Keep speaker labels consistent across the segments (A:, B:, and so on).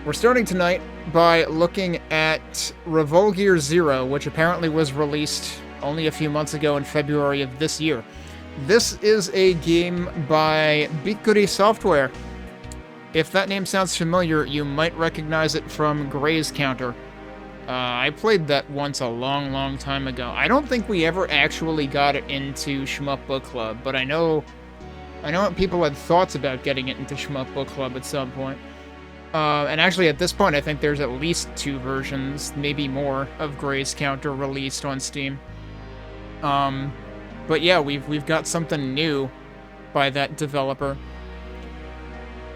A: We're starting tonight by looking at Revolgear Zero, which apparently was released only a few months ago in February of this year. This is a game by Bikkuri Software. If that name sounds familiar, you might recognize it from Graze Counter. I played that once a long time ago. I don't think we ever actually got it into Shmup Book Club, but I know people had thoughts about getting it into Shmup Book Club at some point. And actually, at this point, I think there's at least 2 versions, maybe more, of Graze Counter released on Steam. But yeah, we've got something new by that developer.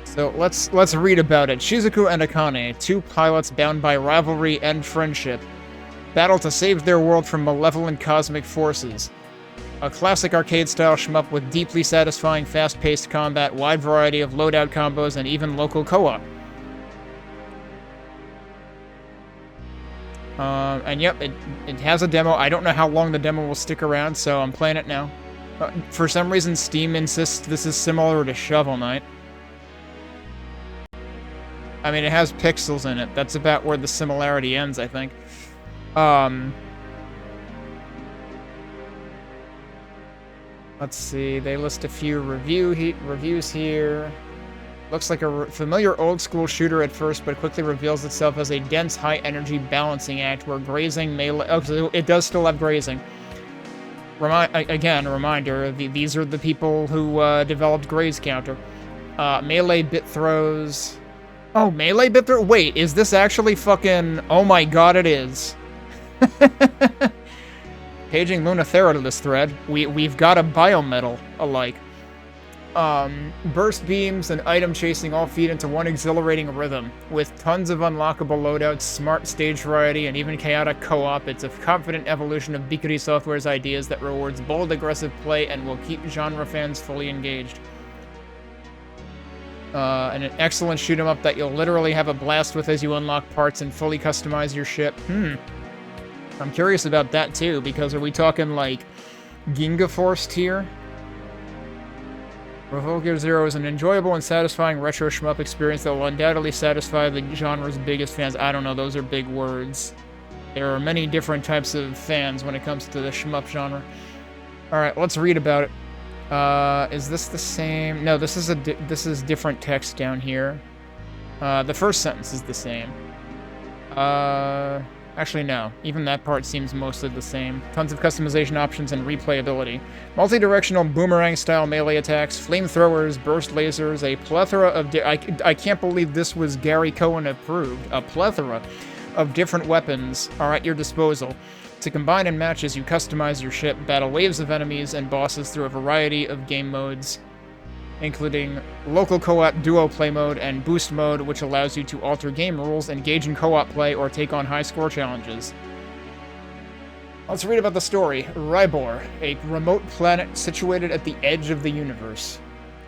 A: So let's read about it. Shizuku and Akane, 2 pilots bound by rivalry and friendship, battle to save their world from malevolent cosmic forces. A classic arcade-style shmup with deeply satisfying, fast-paced combat, wide variety of loadout combos, and even local co-op. And yep, it has a demo. I don't know how long the demo will stick around, so I'm playing it now. For some reason, Steam insists this is similar to Shovel Knight. I mean, it has pixels in it. That's about where the similarity ends, I think. Let's see. They list a few reviews here. Looks like a familiar old-school shooter at first, but quickly reveals itself as a dense, high-energy balancing act where grazing, melee... Oh, so it does still have grazing. Again, a reminder, these are the people who developed Graze Counter. Melee bit throws... Oh, melee bit throw? Wait, is this actually fucking... Oh my god, it is. Paging Lunathera to this thread. We've got a biometal alike. Burst beams and item chasing all feed into one exhilarating rhythm. With tons of unlockable loadouts, smart stage variety, and even chaotic co-op, it's a confident evolution of Bikkuri Software's ideas that rewards bold, aggressive play and will keep genre fans fully engaged. And an excellent shoot-'em-up that you'll literally have a blast with as you unlock parts and fully customize your ship. I'm curious about that too, because are we talking like Ginga Force tier? Revolgear Zero is an enjoyable and satisfying retro shmup experience that will undoubtedly satisfy the genre's biggest fans. I don't know, those are big words. There are many different types of fans when it comes to the shmup genre. Alright, let's read about it. Is this the same? No, this is different text down here. The first sentence is the same. Actually, no. Even that part seems mostly the same. Tons of customization options and replayability. Multi-directional boomerang-style melee attacks, flamethrowers, burst lasers, a plethora of... I can't believe this was Gary Cohen approved. A plethora of different weapons are at your disposal. To combine and match as you customize your ship, battle waves of enemies and bosses through a variety of game modes, including local co-op duo play mode and boost mode, which allows you to alter game rules, engage in co-op play, or take on high score challenges. Let's read about the story. Rybor, a remote planet situated at the edge of the universe.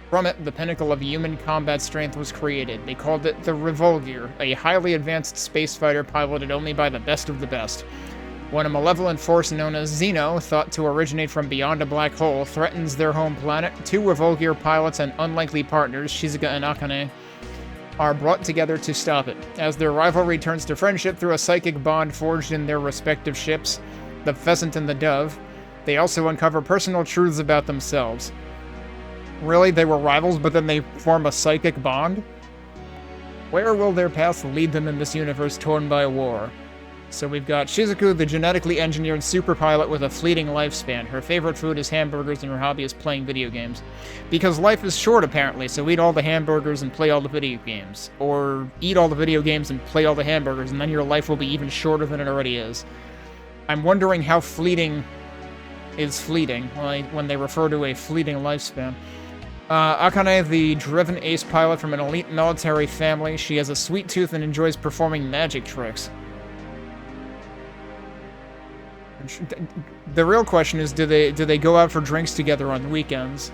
A: From it, the pinnacle of human combat strength was created. They called it the Revolgear, a highly advanced space fighter piloted only by the best of the best. When a malevolent force known as Xeno, thought to originate from beyond a black hole, threatens their home planet, 2 Revolgear pilots and unlikely partners, Shizuka and Akane, are brought together to stop it. As their rivalry turns to friendship through a psychic bond forged in their respective ships, the Pheasant and the Dove, they also uncover personal truths about themselves. Really? They were rivals, but then they form a psychic bond? Where will their paths lead them in this universe torn by war? So we've got Shizuku, the genetically engineered super pilot with a fleeting lifespan. Her favorite food is hamburgers and her hobby is playing video games. Because life is short, apparently, so eat all the hamburgers and play all the video games. Or eat all the video games and play all the hamburgers, and then your life will be even shorter than it already is. I'm wondering how fleeting is fleeting when they refer to a fleeting lifespan. Akane, the driven ace pilot from an elite military family. She has a sweet tooth and enjoys performing magic tricks. The real question is, do they go out for drinks together on the weekends?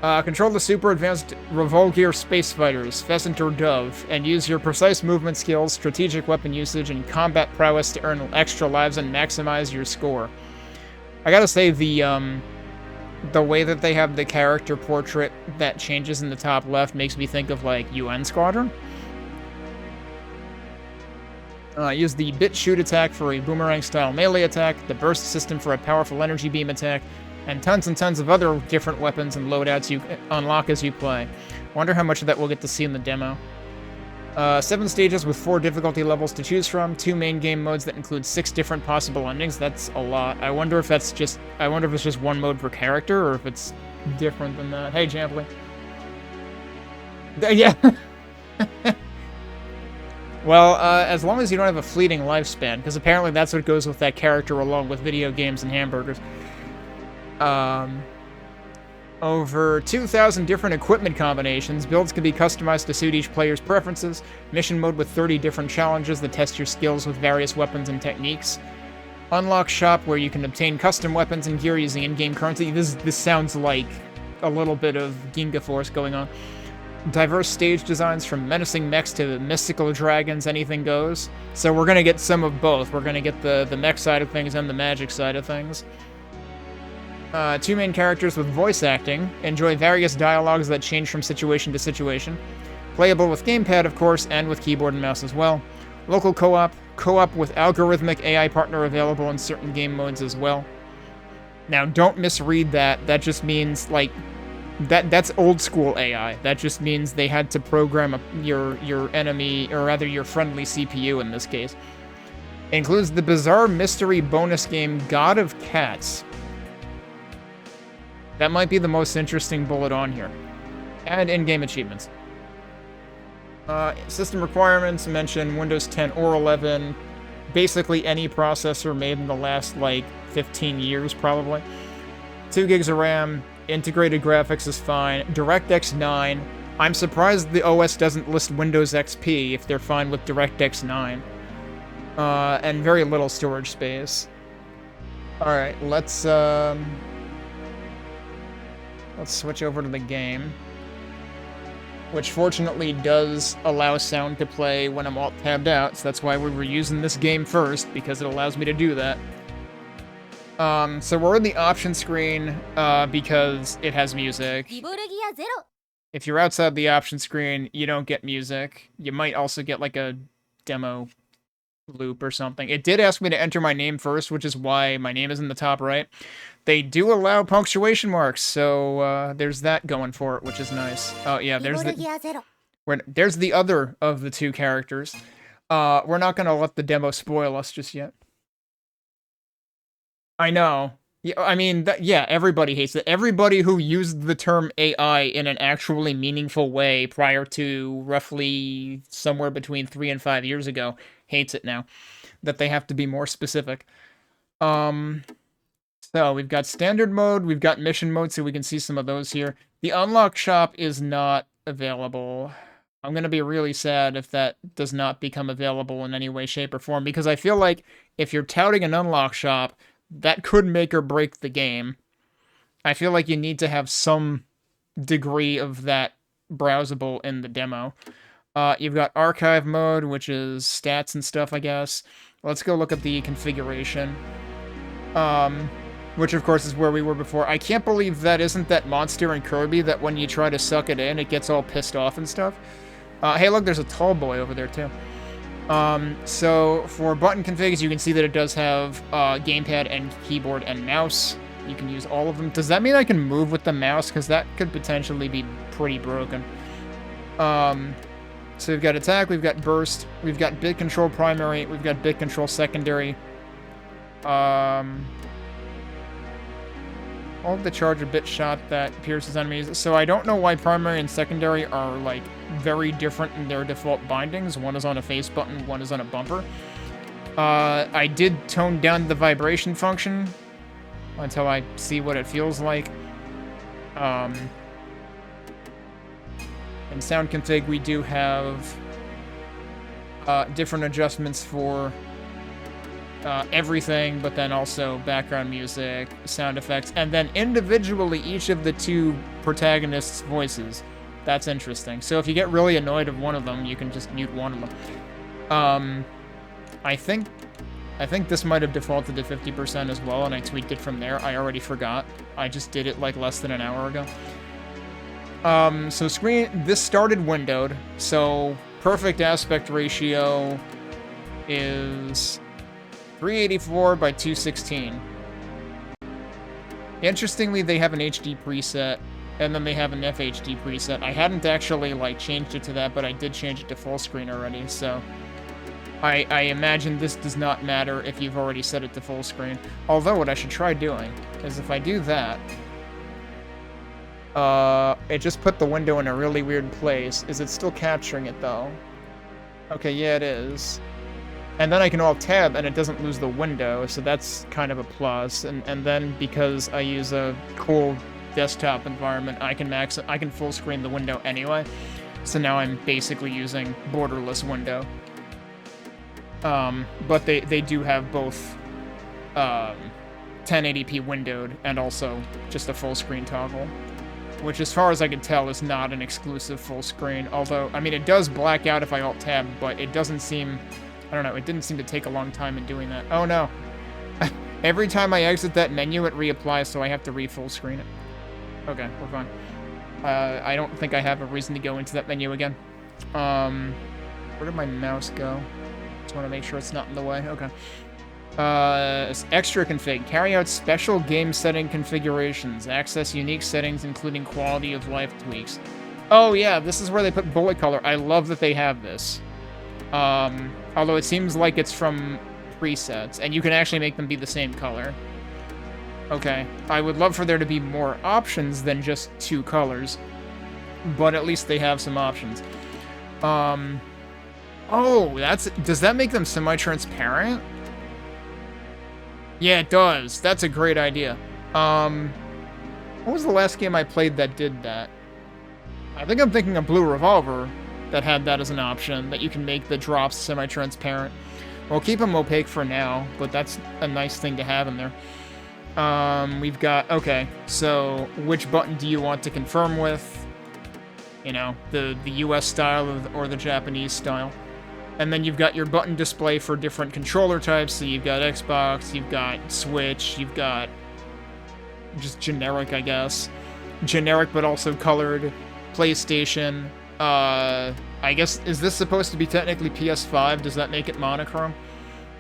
A: Control the super advanced Revolgear space fighters, Pheasant or Dove, and use your precise movement skills, strategic weapon usage, and combat prowess to earn extra lives and maximize your score. I gotta say, the way that they have the character portrait that changes in the top left makes me think of, like, UN Squadron. Use the bit shoot attack for a boomerang-style melee attack, the burst system for a powerful energy beam attack, and tons of other different weapons and loadouts you unlock as you play. Wonder how much of that we'll get to see in the demo. 7 stages with 4 difficulty levels to choose from, 2 main game modes that include 6 different possible endings. That's a lot. I wonder if it's just one mode per character, or if it's different than that. Hey, Champley. Yeah. Well, as long as you don't have a fleeting lifespan, because apparently that's what goes with that character along with video games and hamburgers. Over 2,000 different equipment combinations. Builds can be customized to suit each player's preferences. Mission mode with 30 different challenges that test your skills with various weapons and techniques. Unlock shop where you can obtain custom weapons and gear using in-game currency. This sounds like a little bit of Ginga Force going on. Diverse stage designs from menacing mechs to mystical dragons, anything goes. So we're going to get some of both. We're going to get the mech side of things and the magic side of things. 2 main characters with voice acting. Enjoy various dialogues that change from situation to situation. Playable with gamepad, of course, and with keyboard and mouse as well. Local co-op. Co-op with algorithmic AI partner available in certain game modes as well. Now, don't misread that. That just means, like, that's old school AI. That just means they had to program your enemy, or rather your friendly CPU in this case. It includes the bizarre mystery bonus game God of Cats. That might be the most interesting bullet on here. And in-game achievements. System requirements mention Windows 10 or 11. Basically any processor made in the last, like, 15 years, probably. 2 gigs of RAM. Integrated graphics is fine. DirectX 9. I'm surprised the OS doesn't list Windows XP if they're fine with DirectX 9. And very little storage space. Alright, let's switch over to the game. Which fortunately does allow sound to play when I'm alt-tabbed out, so that's why we were using this game first, because it allows me to do that. So we're in the option screen, because it has music. If you're outside the option screen, you don't get music. You might also get, like, a demo loop or something. It did ask me to enter my name first, which is why my name is in the top right. They do allow punctuation marks, so, there's that going for it, which is nice. Oh, yeah, there's the other of the 2 characters. We're not gonna let the demo spoil us just yet. I know. Yeah, I mean, yeah, everybody hates it. Everybody who used the term AI in an actually meaningful way prior to roughly somewhere between 3 and 5 years ago hates it now. That they have to be more specific. So, we've got standard mode, we've got mission mode, so we can see some of those here. The unlock shop is not available. I'm gonna be really sad if that does not become available in any way, shape, or form, because I feel like if you're touting an unlock shop, that could make or break the game. I feel like you need to have some degree of that browsable in the demo. You've got archive mode, which is stats and stuff, I guess. Let's go look at the configuration. Which, of course, is where we were before. I can't believe that isn't that monster in Kirby that when you try to suck it in, it gets all pissed off and stuff. Hey, look, there's a tall boy over there, too. So for button configs, you can see that it does have gamepad and keyboard and mouse. You can use all of them. Does that mean I can move with the mouse? Because that could potentially be pretty broken. So we've got attack, we've got burst, we've got bit control primary, we've got bit control secondary. Hold the charge or bit shot that pierces enemies. So I don't know why primary and secondary are, like, very different in their default bindings. One is on a face button, one is on a bumper. I did tone down the vibration function until I see what it feels like. In sound config, we do have different adjustments for everything, but then also background music, sound effects, and then individually each of the 2 protagonists' voices. That's interesting. So if you get really annoyed of one of them, you can just mute one of them. I think this might have defaulted to 50% as well, and I tweaked it from there. I already forgot. I just did it like less than an hour ago. So this started windowed, so perfect aspect ratio. is 384 by 216. Interestingly, they have an HD preset, and then they have an FHD preset. I hadn't actually, like, changed it to that, but I did change it to full screen already, so... I imagine this does not matter if you've already set it to full screen. Although, what I should try doing is if I do that... it just put the window in a really weird place. Is it still capturing it, though? Okay, yeah, it is. And then I can Alt-Tab, and it doesn't lose the window, so that's kind of a plus. And then, because I use a cool desktop environment, I can full screen the window anyway. So now I'm basically using borderless window. But they do have both 1080p windowed and also just a full screen toggle. Which, as far as I can tell, is not an exclusive full screen. Although, I mean, it does black out if I Alt-Tab, but it doesn't seem... I don't know, it didn't seem to take a long time in doing that. Oh, no. Every time I exit that menu, it reapplies, so I have to re-full screen it. Okay, we're fine. I don't think I have a reason to go into that menu again. Where did my mouse go? Just want to make sure it's not in the way. Okay. Extra config. Carry out special game setting configurations. Access unique settings, including quality of life tweaks. Oh, yeah, this is where they put bullet color. I love that they have this. Although it seems like it's from presets, and you can actually make them be the same color. Okay. I would love for there to be more options than just 2 colors, but at least they have some options. Oh, does that make them semi-transparent? Yeah, it does. That's a great idea. What was the last game I played that did that? I think I'm thinking of Blue Revolver that had that as an option, that you can make the drops semi-transparent. We'll keep them opaque for now, but that's a nice thing to have in there. We've got, okay, so which button do you want to confirm with? You know, the US style or the Japanese style. And then you've got your button display for different controller types. So you've got Xbox, you've got Switch, you've got just generic, I guess. Generic but also colored. PlayStation. I guess, is this supposed to be technically PS5? Does that make it monochrome?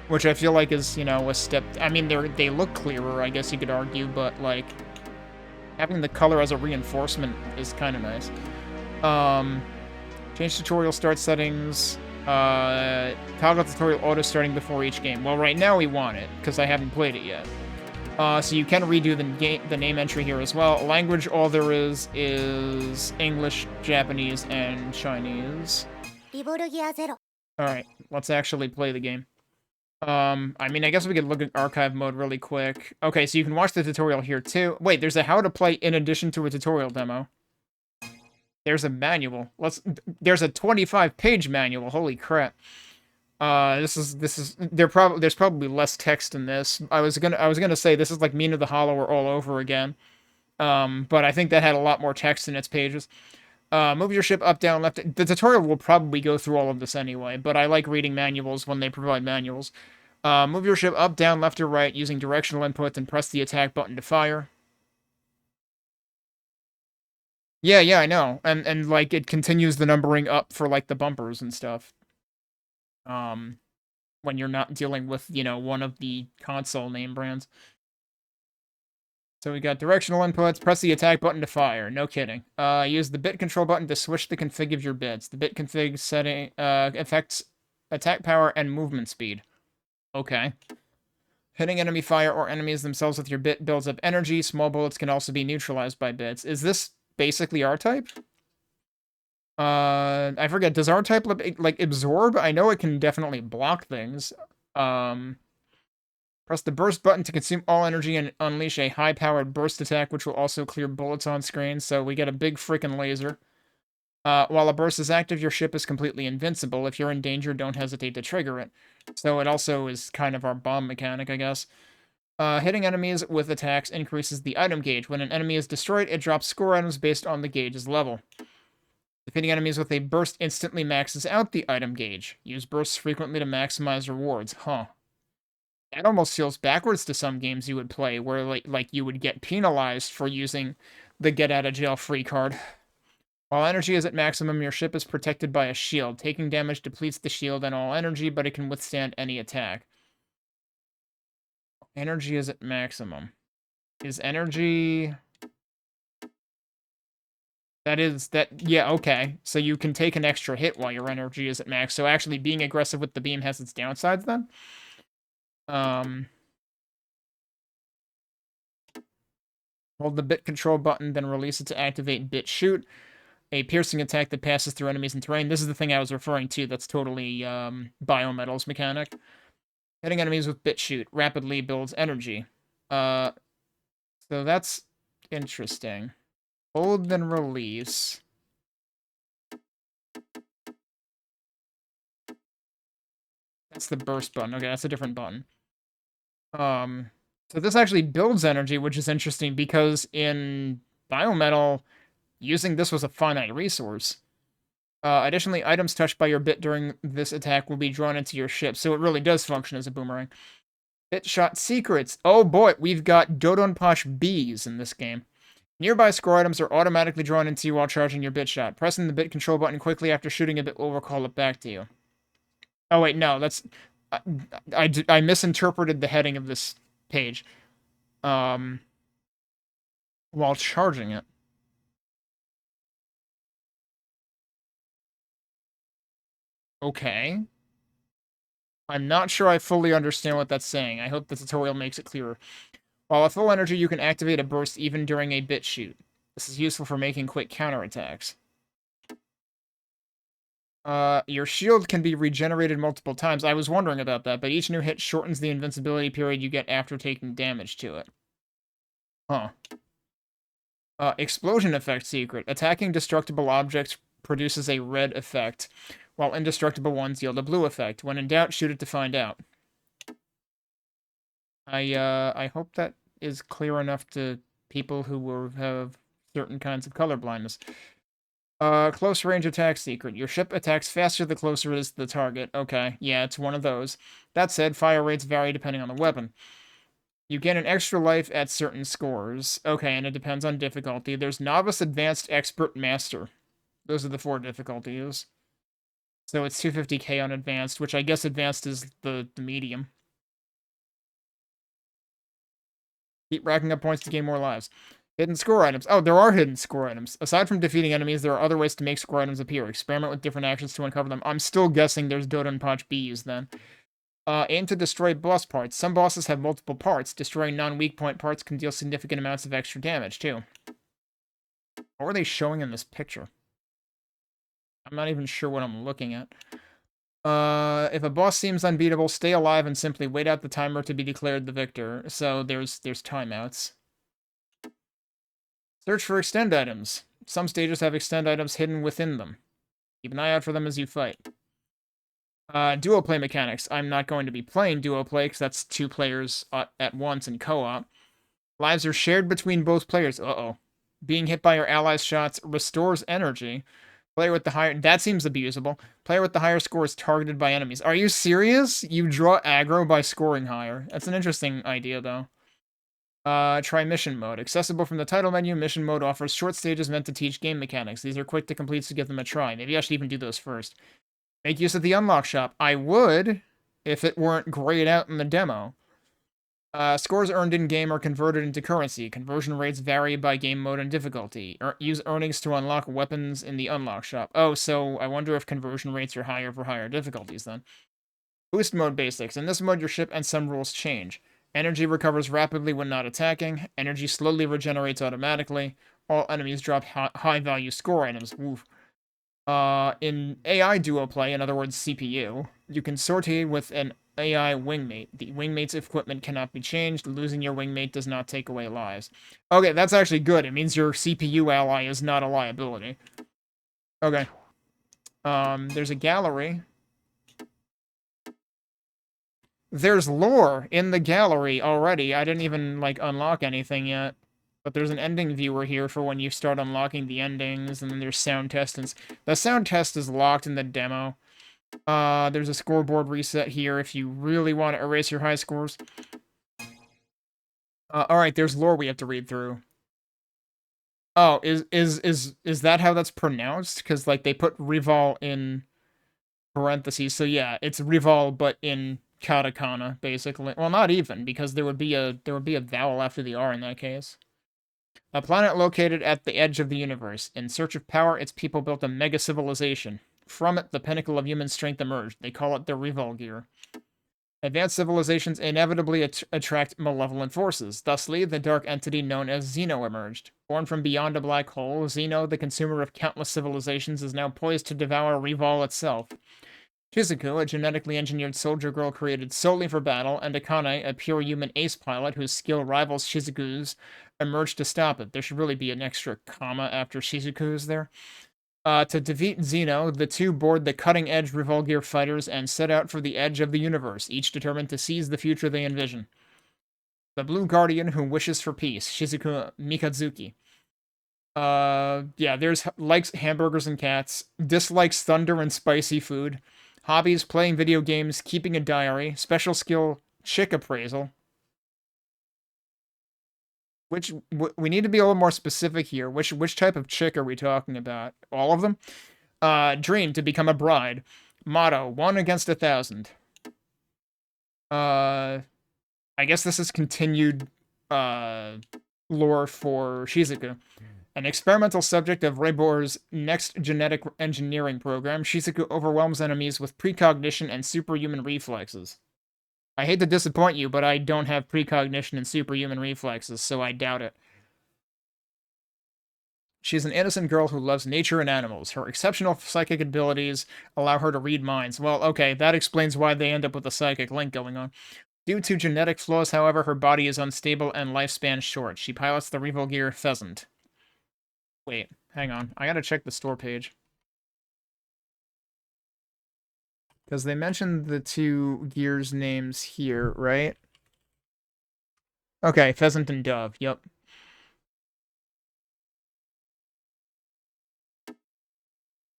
A: Which I feel like is, you know, a step... I mean, they look clearer, I guess you could argue, but, like, having the color as a reinforcement is kind of nice. Change tutorial start settings. Toggle tutorial auto starting before each game. Well, right now we want it, because I haven't played it yet. So you can redo the name entry here as well. Language, all there is English, Japanese, and Chinese.
B: Revolgear Zero.
A: Alright, let's actually play the game. I mean, I guess we could look at archive mode really quick. Okay, so you can watch the tutorial here too. Wait, there's a how to play in addition to a tutorial demo. There's a manual. There's a 25-page manual. Holy crap. There's probably less text in this. I was gonna say this is like Mina the Hollower all over again. But I think that had a lot more text in its pages. Move your ship up, down, left. The tutorial will probably go through all of this anyway, but I like reading manuals when they provide manuals. Move your ship up, down, left, or right using directional input, and press the attack button to fire. Yeah, I know. And like it continues the numbering up for like the bumpers and stuff. When you're not dealing with, you know, one of the console name brands. So we got directional inputs, press the attack button to fire. No kidding. Use the bit control button to switch the config of your bits. The bit config setting affects attack power and movement speed. Okay. Hitting enemy fire or enemies themselves with your bit builds up energy. Small bullets can also be neutralized by bits. Is this basically R-type? I forget. Does R-type like absorb? I know it can definitely block things. Press the burst button to consume all energy and unleash a high-powered burst attack, which will also clear bullets on screen. So we get a big freaking laser. While a burst is active, your ship is completely invincible. If you're in danger, don't hesitate to trigger it. So it also is kind of our bomb mechanic, I guess. Hitting enemies with attacks increases the item gauge. When an enemy is destroyed, it drops score items based on the gauge's level. Defeating enemies with a burst instantly maxes out the item gauge. Use bursts frequently to maximize rewards. Huh. That almost feels backwards to some games you would play, where like you would get penalized for using the get-out-of-jail-free card. While energy is at maximum, your ship is protected by a shield. Taking damage depletes the shield and all energy, but it can withstand any attack. Energy is at maximum. Is energy... Yeah, okay. So you can take an extra hit while your energy is at max. So actually being aggressive with the beam has its downsides then? Hold the bit control button, then release it to activate bit shoot. A piercing attack that passes through enemies and terrain. This is the thing I was referring to that's totally biometals mechanic. Hitting enemies with bit shoot rapidly builds energy. So that's interesting. Hold, then release. That's the burst button. Okay, that's a different button. So this actually builds energy, which is interesting because in biometal, using this was a finite resource. Additionally, items touched by your bit during this attack will be drawn into your ship, so it really does function as a boomerang. Bit shot secrets. Oh boy, we've got Dodonpash bees in this game. Nearby score items are automatically drawn into you while charging your bit shot. Pressing the bit control button quickly after shooting a bit will recall it back to you. Oh wait, no, that's... I misinterpreted the heading of this page. While charging it. Okay. I'm not sure I fully understand what that's saying. I hope the tutorial makes it clearer. While at full energy, you can activate a burst even during a bit shoot. This is useful for making quick counterattacks. Your shield can be regenerated multiple times. I was wondering about that, but each new hit shortens the invincibility period you get after taking damage to it. Huh. Explosion effect secret. Attacking destructible objects produces a red effect, while indestructible ones yield a blue effect. When in doubt, shoot it to find out. I hope that is clear enough to people who have certain kinds of color blindness. Close range attack secret. Your ship attacks faster the closer it is to the target. Okay, yeah, it's one of those. That said, fire rates vary depending on the weapon. You get an extra life at certain scores. Okay, and it depends on difficulty. There's Novice, Advanced, Expert, Master. Those are the 4 difficulties. So it's 250k on Advanced, which I guess Advanced is the medium. Keep racking up points to gain more lives. Hidden score items. Oh, there are hidden score items. Aside from defeating enemies, there are other ways to make score items appear. Experiment with different actions to uncover them. I'm still guessing there's Dodonpash bees then. Aim to destroy boss parts. Some bosses have multiple parts. Destroying non-weak point parts can deal significant amounts of extra damage, too. What were they showing in this picture? I'm not even sure what I'm looking at. If a boss seems unbeatable, stay alive and simply wait out the timer to be declared the victor. So there's timeouts. Search for extend items. Some stages have extend items hidden within them. Keep an eye out for them as you fight. Duo play mechanics. I'm not going to be playing duo play because that's 2 players at once in co-op. Lives are shared between both players. Uh-oh. Being hit by your allies' shots restores energy. Player with the higher... That seems abusable. Player with the higher score is targeted by enemies. Are you serious? You draw aggro by scoring higher. That's an interesting idea, though. Try mission mode. Accessible from the title menu, mission mode offers short stages meant to teach game mechanics. These are quick to complete, so give them a try. Maybe I should even do those first. Make use of the unlock shop. I would, if it weren't grayed out in the demo. Scores earned in-game are converted into currency. Conversion rates vary by game mode and difficulty. Use earnings to unlock weapons in the unlock shop. Oh, so I wonder if conversion rates are higher for higher difficulties then. Boost mode basics. In this mode, your ship and some rules change. Energy recovers rapidly when not attacking. Energy slowly regenerates automatically. All enemies drop high-value score items. Oof. In AI duo play, in other words CPU, you can sortie with an AI wingmate. The wingmate's equipment cannot be changed. Losing your wingmate does not take away lives. Okay, that's actually good. It means your CPU ally is not a liability. Okay. There's a gallery. There's lore in the gallery already. I didn't even, like, unlock anything yet. But there's an ending viewer here for when you start unlocking the endings, and then there's sound test. And the sound test is locked in the demo. There's a scoreboard reset here if you really want to erase your high scores. Alright, there's lore we have to read through. Oh, is that how that's pronounced? Because like they put Revol in parentheses, so yeah, it's Revol but in katakana basically. Well, not even because there would be a vowel after the R in that case. A planet located at the edge of the universe. In search of power, its people built a mega civilization. From it, the pinnacle of human strength emerged. They call it the Revolgear. Advanced civilizations inevitably attract malevolent forces. Thusly, the dark entity known as Xeno emerged. Born from beyond a black hole, Xeno, the consumer of countless civilizations, is now poised to devour Revol itself. Shizuku, a genetically engineered soldier girl created solely for battle, and Akane, a pure human ace pilot whose skill rivals Shizuku's, emerged to stop it. There should really be an extra comma after Shizuku's there. To defeat Xeno, the two board the cutting-edge Revolgear fighters and set out for the edge of the universe, each determined to seize the future they envision. The Blue Guardian who wishes for peace, Shizuku Mikazuki. Yeah, there's likes hamburgers and cats, dislikes thunder and spicy food, hobbies, playing video games, keeping a diary, special skill, chick appraisal. Which we need to be a little more specific here. Which type of chick are we talking about? All of them? Dream to become a bride. Motto: 1 against 1,000. Uh, I guess this is continued lore for Shizuku. An experimental subject of Rebor's next genetic engineering program, Shizuku overwhelms enemies with precognition and superhuman reflexes. I hate to disappoint you, but I don't have precognition and superhuman reflexes, so I doubt it. She's an innocent girl who loves nature and animals. Her exceptional psychic abilities allow her to read minds. Well, okay, that explains why they end up with a psychic link going on. Due to genetic flaws, however, her body is unstable and lifespan short. She pilots the Revolgear Pheasant. Wait, hang on. I gotta check the store page. Because they mentioned the two gears names here, right? Okay, Pheasant and Dove, yep.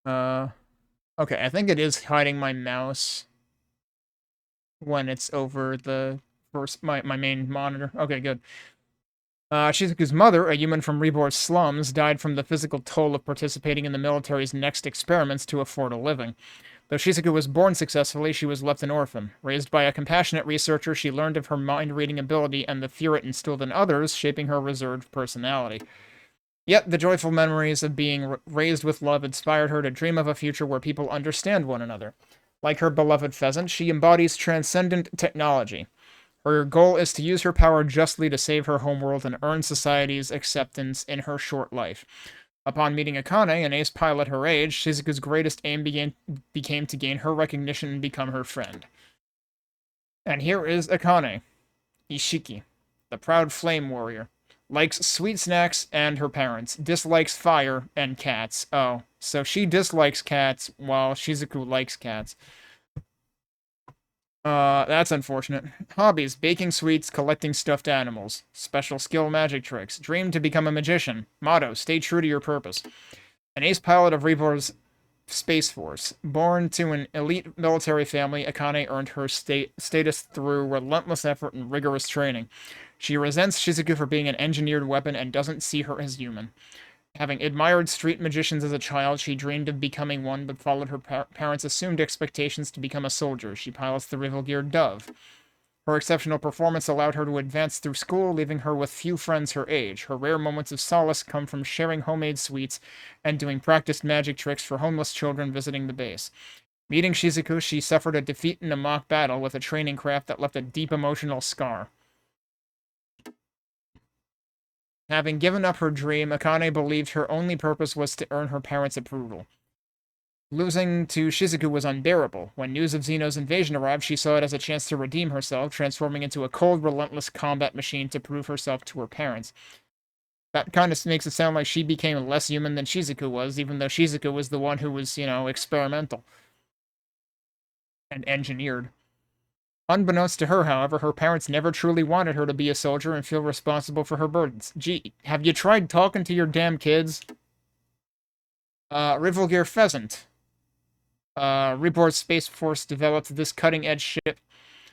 A: Okay, I think it is hiding my mouse when it's over the first my main monitor. Okay, good. Shizuku's mother, a human from Rebor's slums, died from the physical toll of participating in the military's next experiments to afford a living. Though Shizuku was born successfully, she was left an orphan. Raised by a compassionate researcher, she learned of her mind-reading ability and the fear it instilled in others, shaping her reserved personality. Yet, the joyful memories of being raised with love inspired her to dream of a future where people understand one another. Like her beloved pheasant, she embodies transcendent technology. Her goal is to use her power justly to save her homeworld and earn society's acceptance in her short life. Upon meeting Akane, an ace pilot her age, Shizuku's greatest aim became to gain her recognition and become her friend. And here is Akane, Ishiki, the proud flame warrior. Likes sweet snacks and her parents. Dislikes fire and cats. Oh, so she dislikes cats while Shizuku likes cats. That's unfortunate. Hobbies: baking sweets, collecting stuffed animals. Special skill: magic tricks. Dream to become a magician. Motto: stay true to your purpose. An ace pilot of Rebor's Space Force. Born to an elite military family, Akane earned her status through relentless effort and rigorous training. She resents Shizuku for being an engineered weapon and doesn't see her as human. Having admired street magicians as a child, she dreamed of becoming one, but followed her parents' assumed expectations to become a soldier. She pilots the Revolgear Dove. Her exceptional performance allowed her to advance through school, leaving her with few friends her age. Her rare moments of solace come from sharing homemade sweets and doing practiced magic tricks for homeless children visiting the base. Meeting Shizuku, she suffered a defeat in a mock battle with a training craft that left a deep emotional scar. Having given up her dream, Akane believed her only purpose was to earn her parents' approval. Losing to Shizuku was unbearable. When news of Xeno's invasion arrived, she saw it as a chance to redeem herself, transforming into a cold, relentless combat machine to prove herself to her parents. That kind of makes it sound like she became less human than Shizuku was, even though Shizuku was the one who was, experimental and engineered. Unbeknownst to her, however, her parents never truly wanted her to be a soldier and feel responsible for her burdens. Gee, have you tried talking to your damn kids? Revolgear Pheasant. Reborn Space Force developed this cutting-edge ship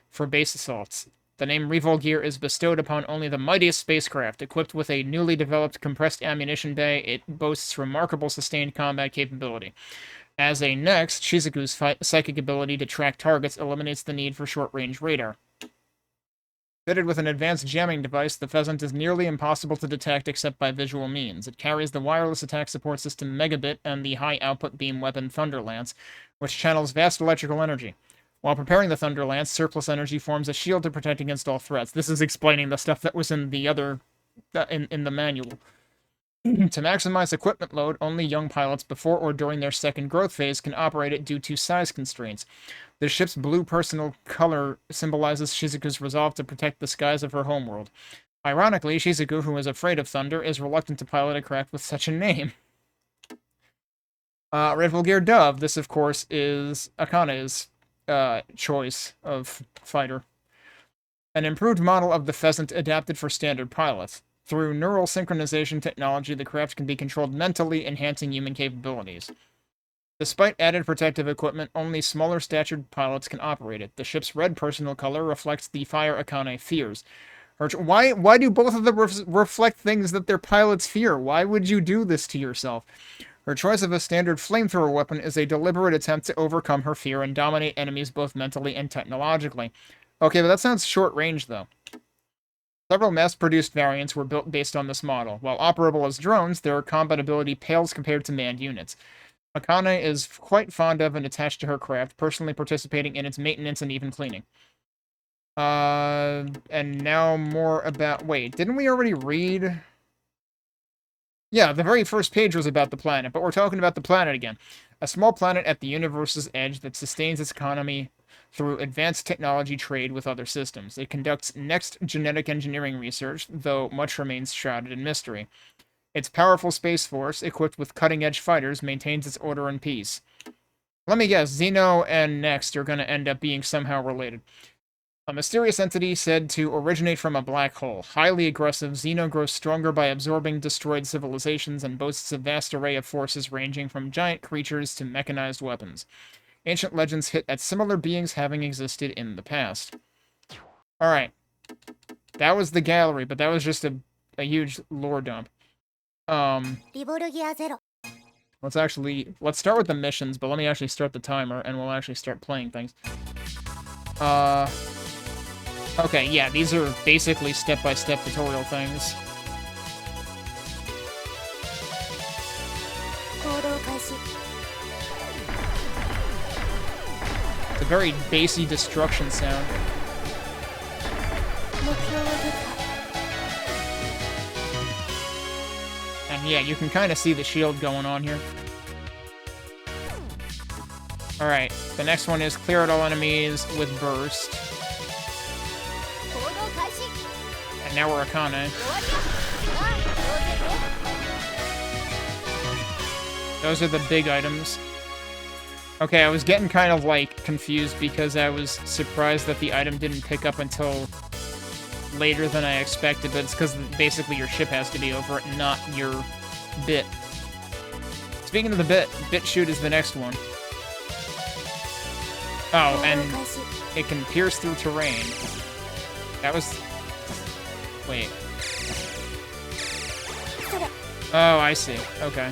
A: for base assaults. The name Revolgear is bestowed upon only the mightiest spacecraft. Equipped with a newly developed compressed ammunition bay, it boasts remarkable sustained combat capability. As a next, Shizuku's psychic ability to track targets eliminates the need for short-range radar. Fitted with an advanced jamming device, the Pheasant is nearly impossible to detect except by visual means. It carries the wireless attack support system Megabit and the high-output beam weapon Thunderlance, which channels vast electrical energy. While preparing the Thunderlance, surplus energy forms a shield to protect against all threats. This is explaining the stuff that was in the other... in the manual. To maximize equipment load, only young pilots before or during their second growth phase can operate it due to size constraints. The ship's blue personal color symbolizes Shizuku's resolve to protect the skies of her homeworld. Ironically, Shizuku, who is afraid of thunder, is reluctant to pilot a craft with such a name. Revolgear Dove. This, of course, is Akane's choice of fighter. An improved model of the Pheasant adapted for standard pilots. Through neural synchronization technology, the craft can be controlled mentally, enhancing human capabilities. Despite added protective equipment, only smaller-statured pilots can operate it. The ship's red personal color reflects the fire Akane fears. Why do both of them reflect things that their pilots fear? Why would you do this to yourself? Her choice of a standard flamethrower weapon is a deliberate attempt to overcome her fear and dominate enemies both mentally and technologically. Okay, but that sounds short-range, though. Several mass-produced variants were built based on this model. While operable as drones, their combat ability pales compared to manned units. Akane is quite fond of and attached to her craft, personally participating in its maintenance and even cleaning. And now more about... Wait, didn't we already read... Yeah, the very first page was about the planet, but we're talking about the planet again. A small planet at the universe's edge that sustains its economy through advanced technology trade with other systems. It conducts next genetic engineering research, though much remains shrouded in mystery. Its powerful space force, equipped with cutting-edge fighters, maintains its order and peace. Let me guess, Xeno and Next are going to end up being somehow related. A mysterious entity said to originate from a black hole. Highly aggressive, Xeno grows stronger by absorbing destroyed civilizations and boasts a vast array of forces ranging from giant creatures to mechanized weapons. Ancient legends hit at similar beings having existed in the past. Alright. That was the gallery, but that was just a huge lore dump.
B: Revolgear Zero.
A: Let's start with the missions, but let me actually start the timer, and we'll actually start playing things. Okay, yeah, these are basically step-by-step tutorial things. It's a very bassy destruction sound. And yeah, you can kind of see the shield going on here. Alright, the next one is clear out all enemies with burst. And now we're Akane. Those are the big items. Okay, I was getting kind of, like, confused because I was surprised that the item didn't pick up until later than I expected, but it's because basically your ship has to be over it, not your bit. Speaking of the bit shoot is the next one. Oh, and it can pierce through terrain. That was... Wait. Oh, I see. Okay.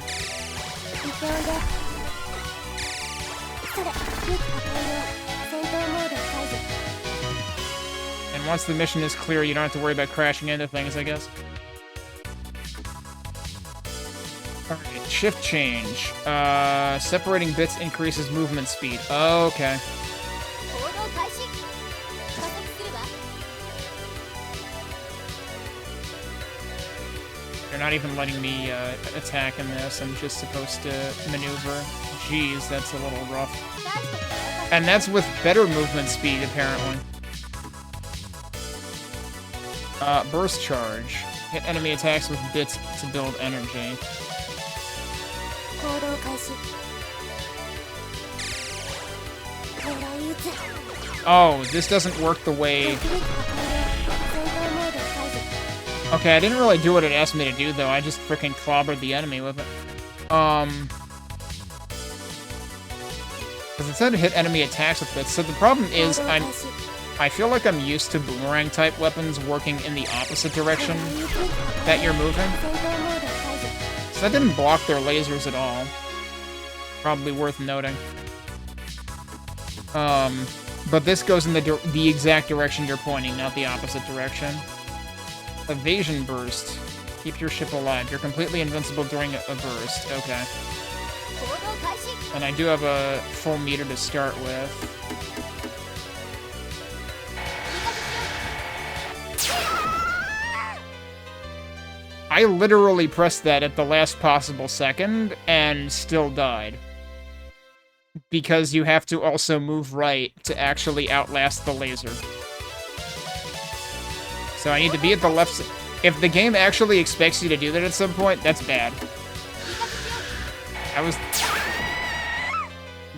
A: And once the mission is clear, you don't have to worry about crashing into things, I guess. Alright, shift change. Separating bits increases movement speed. Okay. They're not even letting me attack in this. I'm just supposed to maneuver. Jeez, that's a little rough. And that's with better movement speed, apparently. Burst charge. Hit enemy attacks with bits to build energy. Oh, this doesn't work the way... Okay, I didn't really do what it asked me to do, though. I just freaking clobbered the enemy with it. Because it said to hit enemy attacks with bits. So the problem is I feel like I'm used to boomerang-type weapons working in the opposite direction that you're moving. So that didn't block their lasers at all. Probably worth noting. But this goes in the exact direction you're pointing, not the opposite direction. Evasion burst. Keep your ship alive. You're completely invincible during a burst. Okay. And I do have a full meter to start with. I literally pressed that at the last possible second and still died. Because you have to also move right to actually outlast the laser. So I need to be at the left side. If the game actually expects you to do that at some point, that's bad. I was...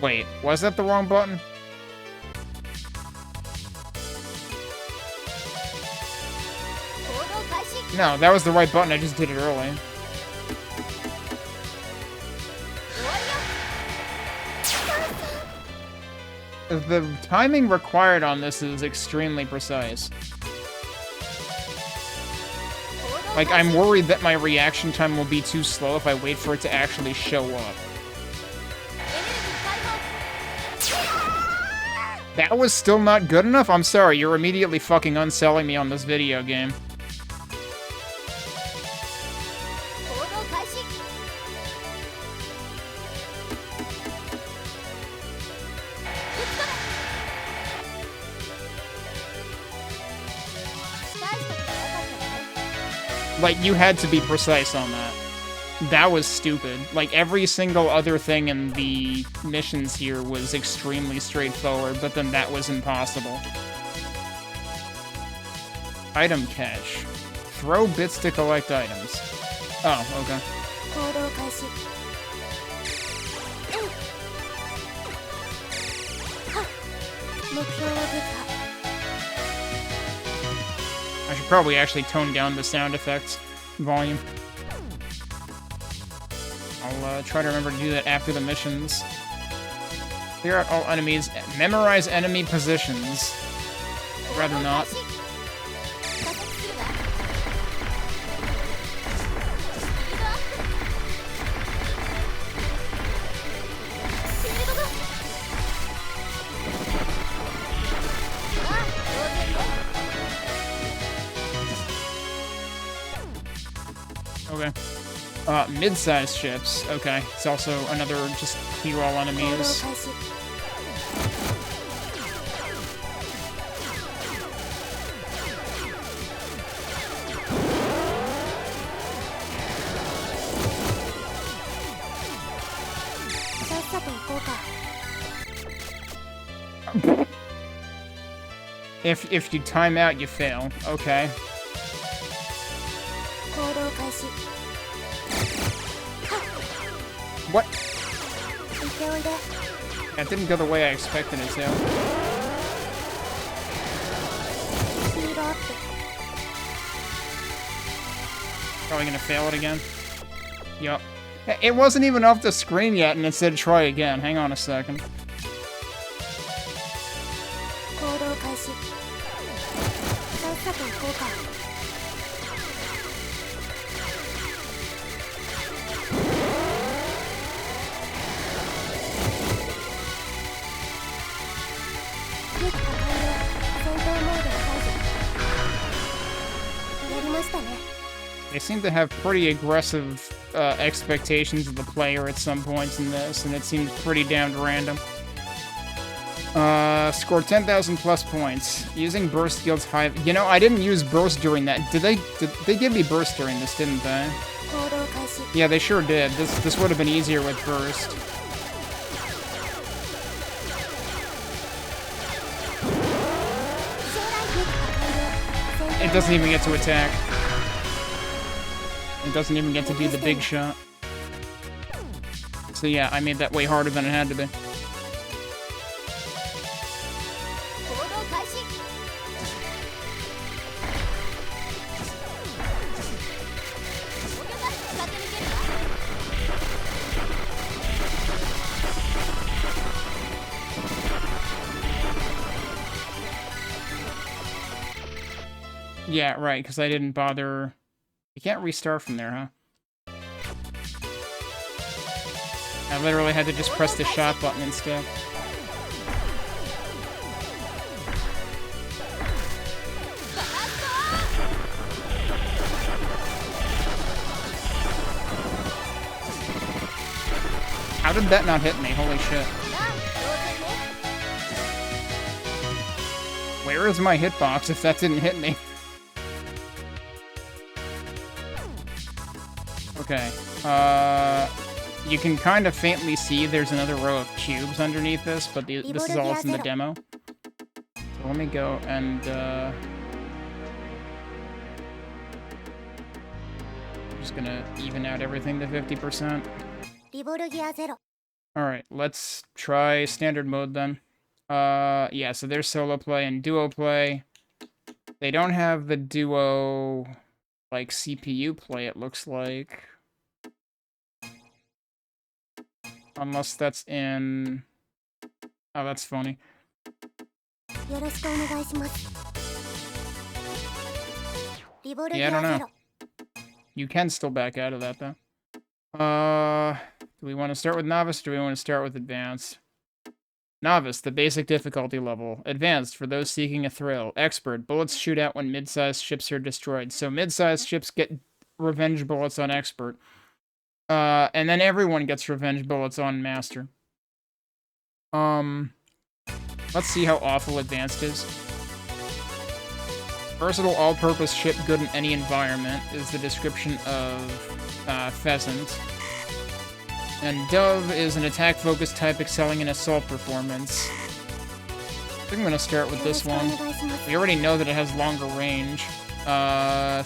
A: Wait, was that the wrong button? No, that was the right button, I just did it early. The timing required on this is extremely precise. Like, I'm worried that my reaction time will be too slow if I wait for it to actually show up. That was still not good enough? I'm sorry, you're immediately fucking unselling me on this video game. Like, you had to be precise on that. That was stupid. Like, every single other thing in the missions here was extremely straightforward, but then that was impossible. Item cache. Throw bits to collect items. Oh, okay. I should probably actually tone down the sound effects volume. I'll try to remember to do that after the missions. Clear out all enemies. Memorize enemy positions. Rather not. Okay. Mid-sized ships. Okay. It's also another just clear all enemies. If you time out, you fail. Okay. What? That didn't go the way I expected it to. Probably gonna fail it again. Yup. It wasn't even off the screen yet, and it said try again. Hang on a second. They seem to have pretty aggressive expectations of the player at some points in this, and it seems pretty damned random. Score 10,000 plus points. Using burst yields high... You know, I didn't use burst during that. Did they give me burst during this, didn't they? Yeah, they sure did. This would have been easier with burst. It doesn't even get to attack. It doesn't even get to do the big shot. So yeah, I made that way harder than it had to be. Yeah, right, because I didn't bother... You can't restart from there, huh? I literally had to just press the shot button instead. How did that not hit me? Holy shit. Where is my hitbox if that didn't hit me? Okay. You can kind of faintly see there's another row of cubes underneath this, but this is all in the demo. So let me go and, I'm just gonna even out everything to 50%.
B: Revolgear Zero.
A: Alright, let's try standard mode then. Yeah, so there's solo play and duo play. They don't have the duo, like, CPU play, it looks like. Unless that's in... Oh, that's funny. Yeah, I don't know. You can still back out of that, though. Do we want to start with Novice, or do we want to start with Advanced? Novice, the basic difficulty level. Advanced, for those seeking a thrill. Expert, bullets shoot out when mid-sized ships are destroyed. So mid-sized ships get revenge bullets on Expert. And then everyone gets revenge bullets on Master. Let's see how awful Advanced is. Versatile all-purpose ship good in any environment is the description of Pheasant. And Dove is an attack-focused type excelling in assault performance. I think I'm gonna start with this one. We already know that it has longer range.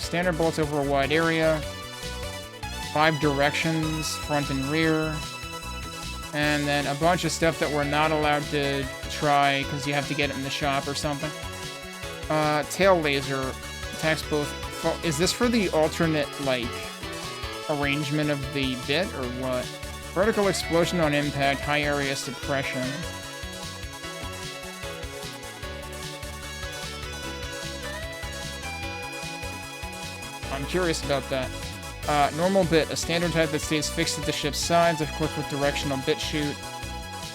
A: Standard bullets over a wide area. 5 directions, front and rear. And then a bunch of stuff that we're not allowed to try because you have to get it in the shop or something. Tail laser attacks both... Is this for the alternate, like, arrangement of the bit, or what? Vertical explosion on impact, high area suppression. I'm curious about that. Normal bit, a standard type that stays fixed at the ship's sides if equipped with directional bit shoot.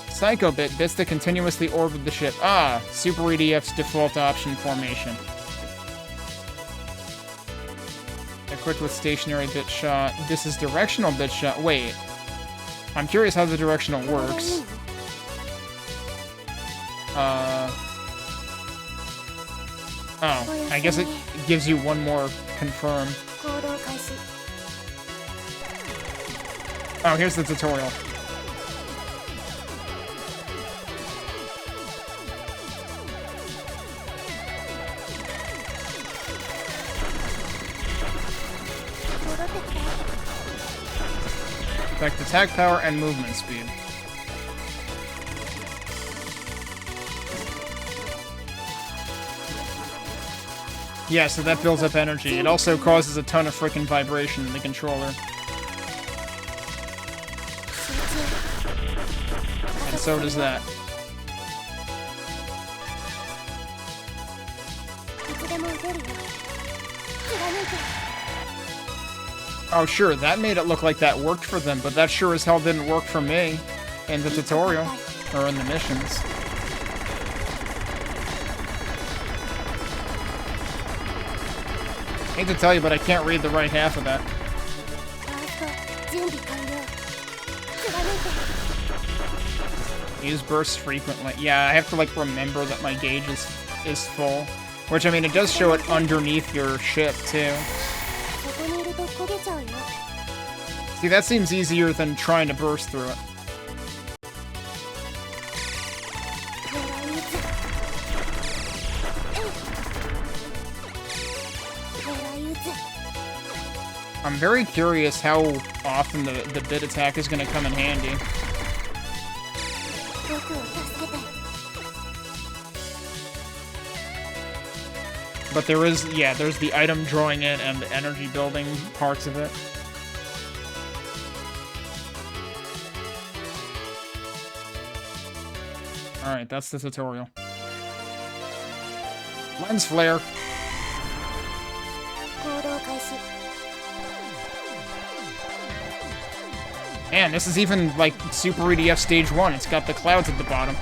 A: Psycho bit, bits that continuously orbit the ship. Ah, Super EDF's default option formation. Equipped with stationary bit shot. This is directional bit shot. Wait. I'm curious how the directional works. Oh, I guess it gives you one more confirm. Oh, here's the tutorial. Affect attack power and movement speed. Yeah, so that builds up energy. It also causes a ton of freaking vibration in the controller. And so does that. Oh, sure, that made it look like that worked for them, but that sure as hell didn't work for me in the tutorial, or in the missions. I hate to tell you, but I can't read the right half of that. Use bursts frequently. Yeah, I have to, like, remember that my gauge is full. Which, I mean, it does show it underneath your ship, too. See, that seems easier than trying to burst through it. I'm very curious how often the bit attack is going to come in handy. But there is, yeah, there's the item drawing it and the energy building parts of it. Alright, that's the tutorial. Lens flare. Man, this is even like Super EDF Stage 1. It's got the clouds at the bottom.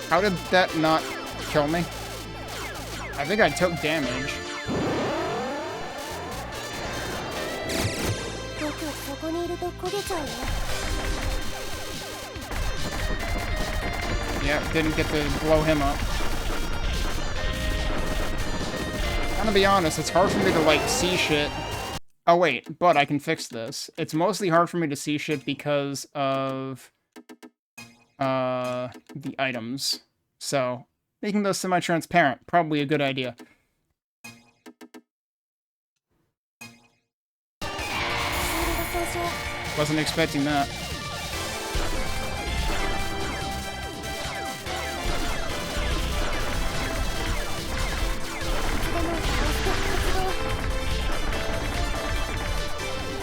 A: How did that not kill me? I think I took damage. Yeah, didn't get to blow him up. I'm gonna be honest, it's hard for me to, like, see shit. Oh wait, but I can fix this. It's mostly hard for me to see shit because of the items. So, making those semi-transparent, probably a good idea. Wasn't expecting that.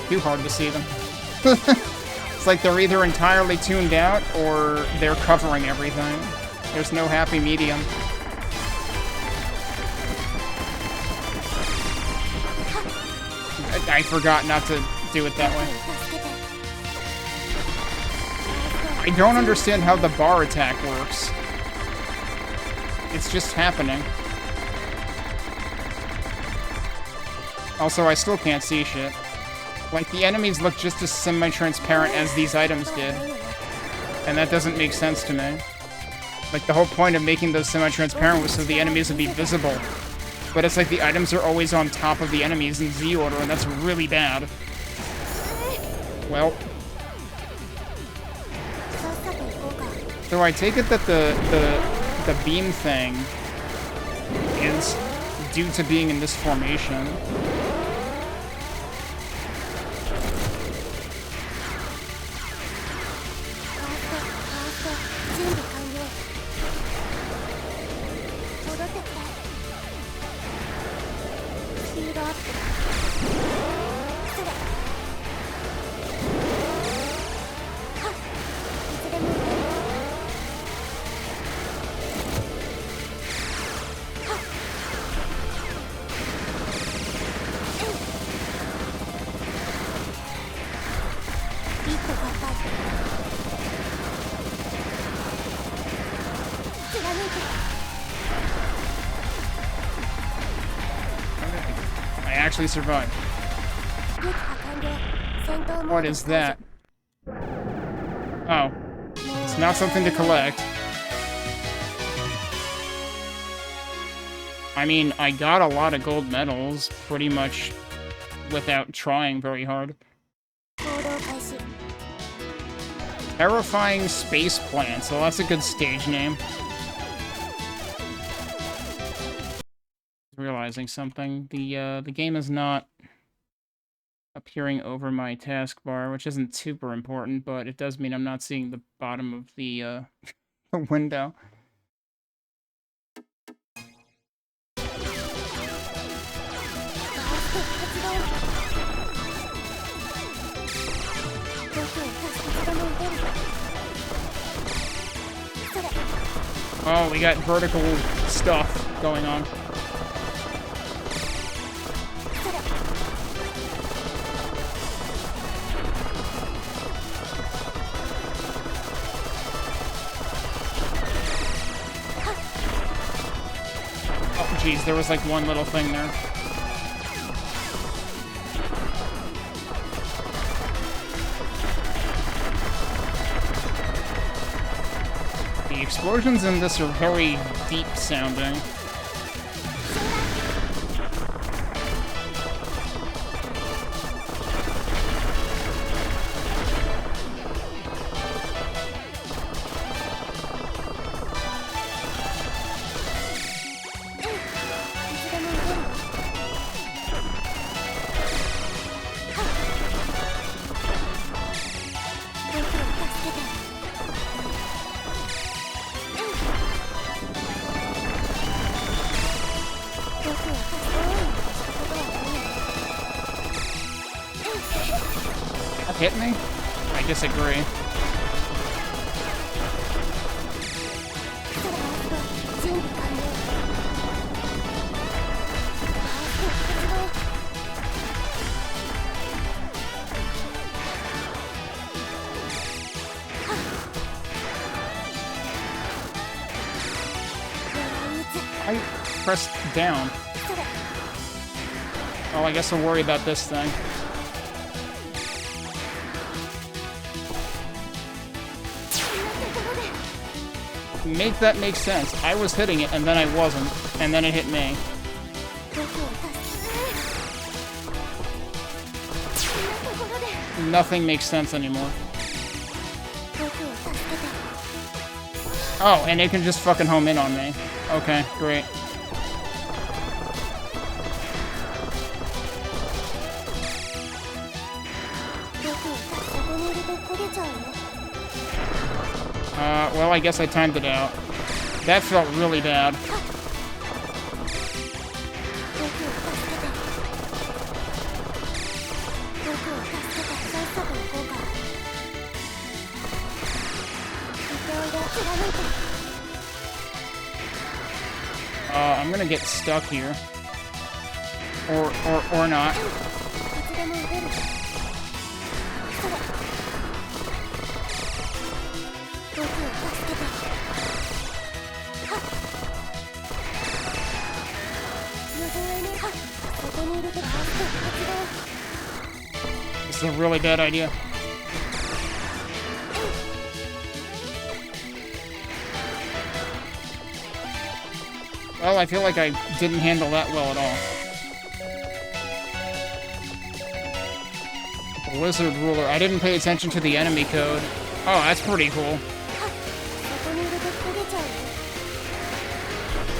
A: Too hard to see them. It's like they're either entirely tuned out or they're covering everything. There's no happy medium. I forgot not to do it that way. I don't understand how the bar attack works. It's just happening. Also, I still can't see shit. Like, the enemies look just as semi-transparent as these items did. And that doesn't make sense to me. Like, the whole point of making those semi-transparent was so the enemies would be visible. But it's like the items are always on top of the enemies in Z order, and that's really bad. Well. So I take it that the beam thing is due to being in this formation. Actually survived. What is that? Oh. It's not something to collect. I mean, I got a lot of gold medals, pretty much without trying very hard. Terrifying Space Plant, so that's a good stage name. Realizing something. The game is not appearing over my taskbar, which isn't super important, but it does mean I'm not seeing the bottom of the window. Oh, we got vertical stuff going on. Jeez, there was like one little thing there. The explosions in this are very deep sounding. hit me? I disagree. I pressed down. Oh, I guess I'll worry about this thing. Make that make sense. I was hitting it, and then I wasn't, and then it hit me. Nothing makes sense anymore. Oh, and it can just fucking home in on me. Okay, great. Well, I guess I timed it out. That felt really bad. I'm gonna get stuck here. Or not. This is a really bad idea. Well, I feel like I didn't handle that well at all. Wizard Ruler. I didn't pay attention to the enemy code. Oh, that's pretty cool.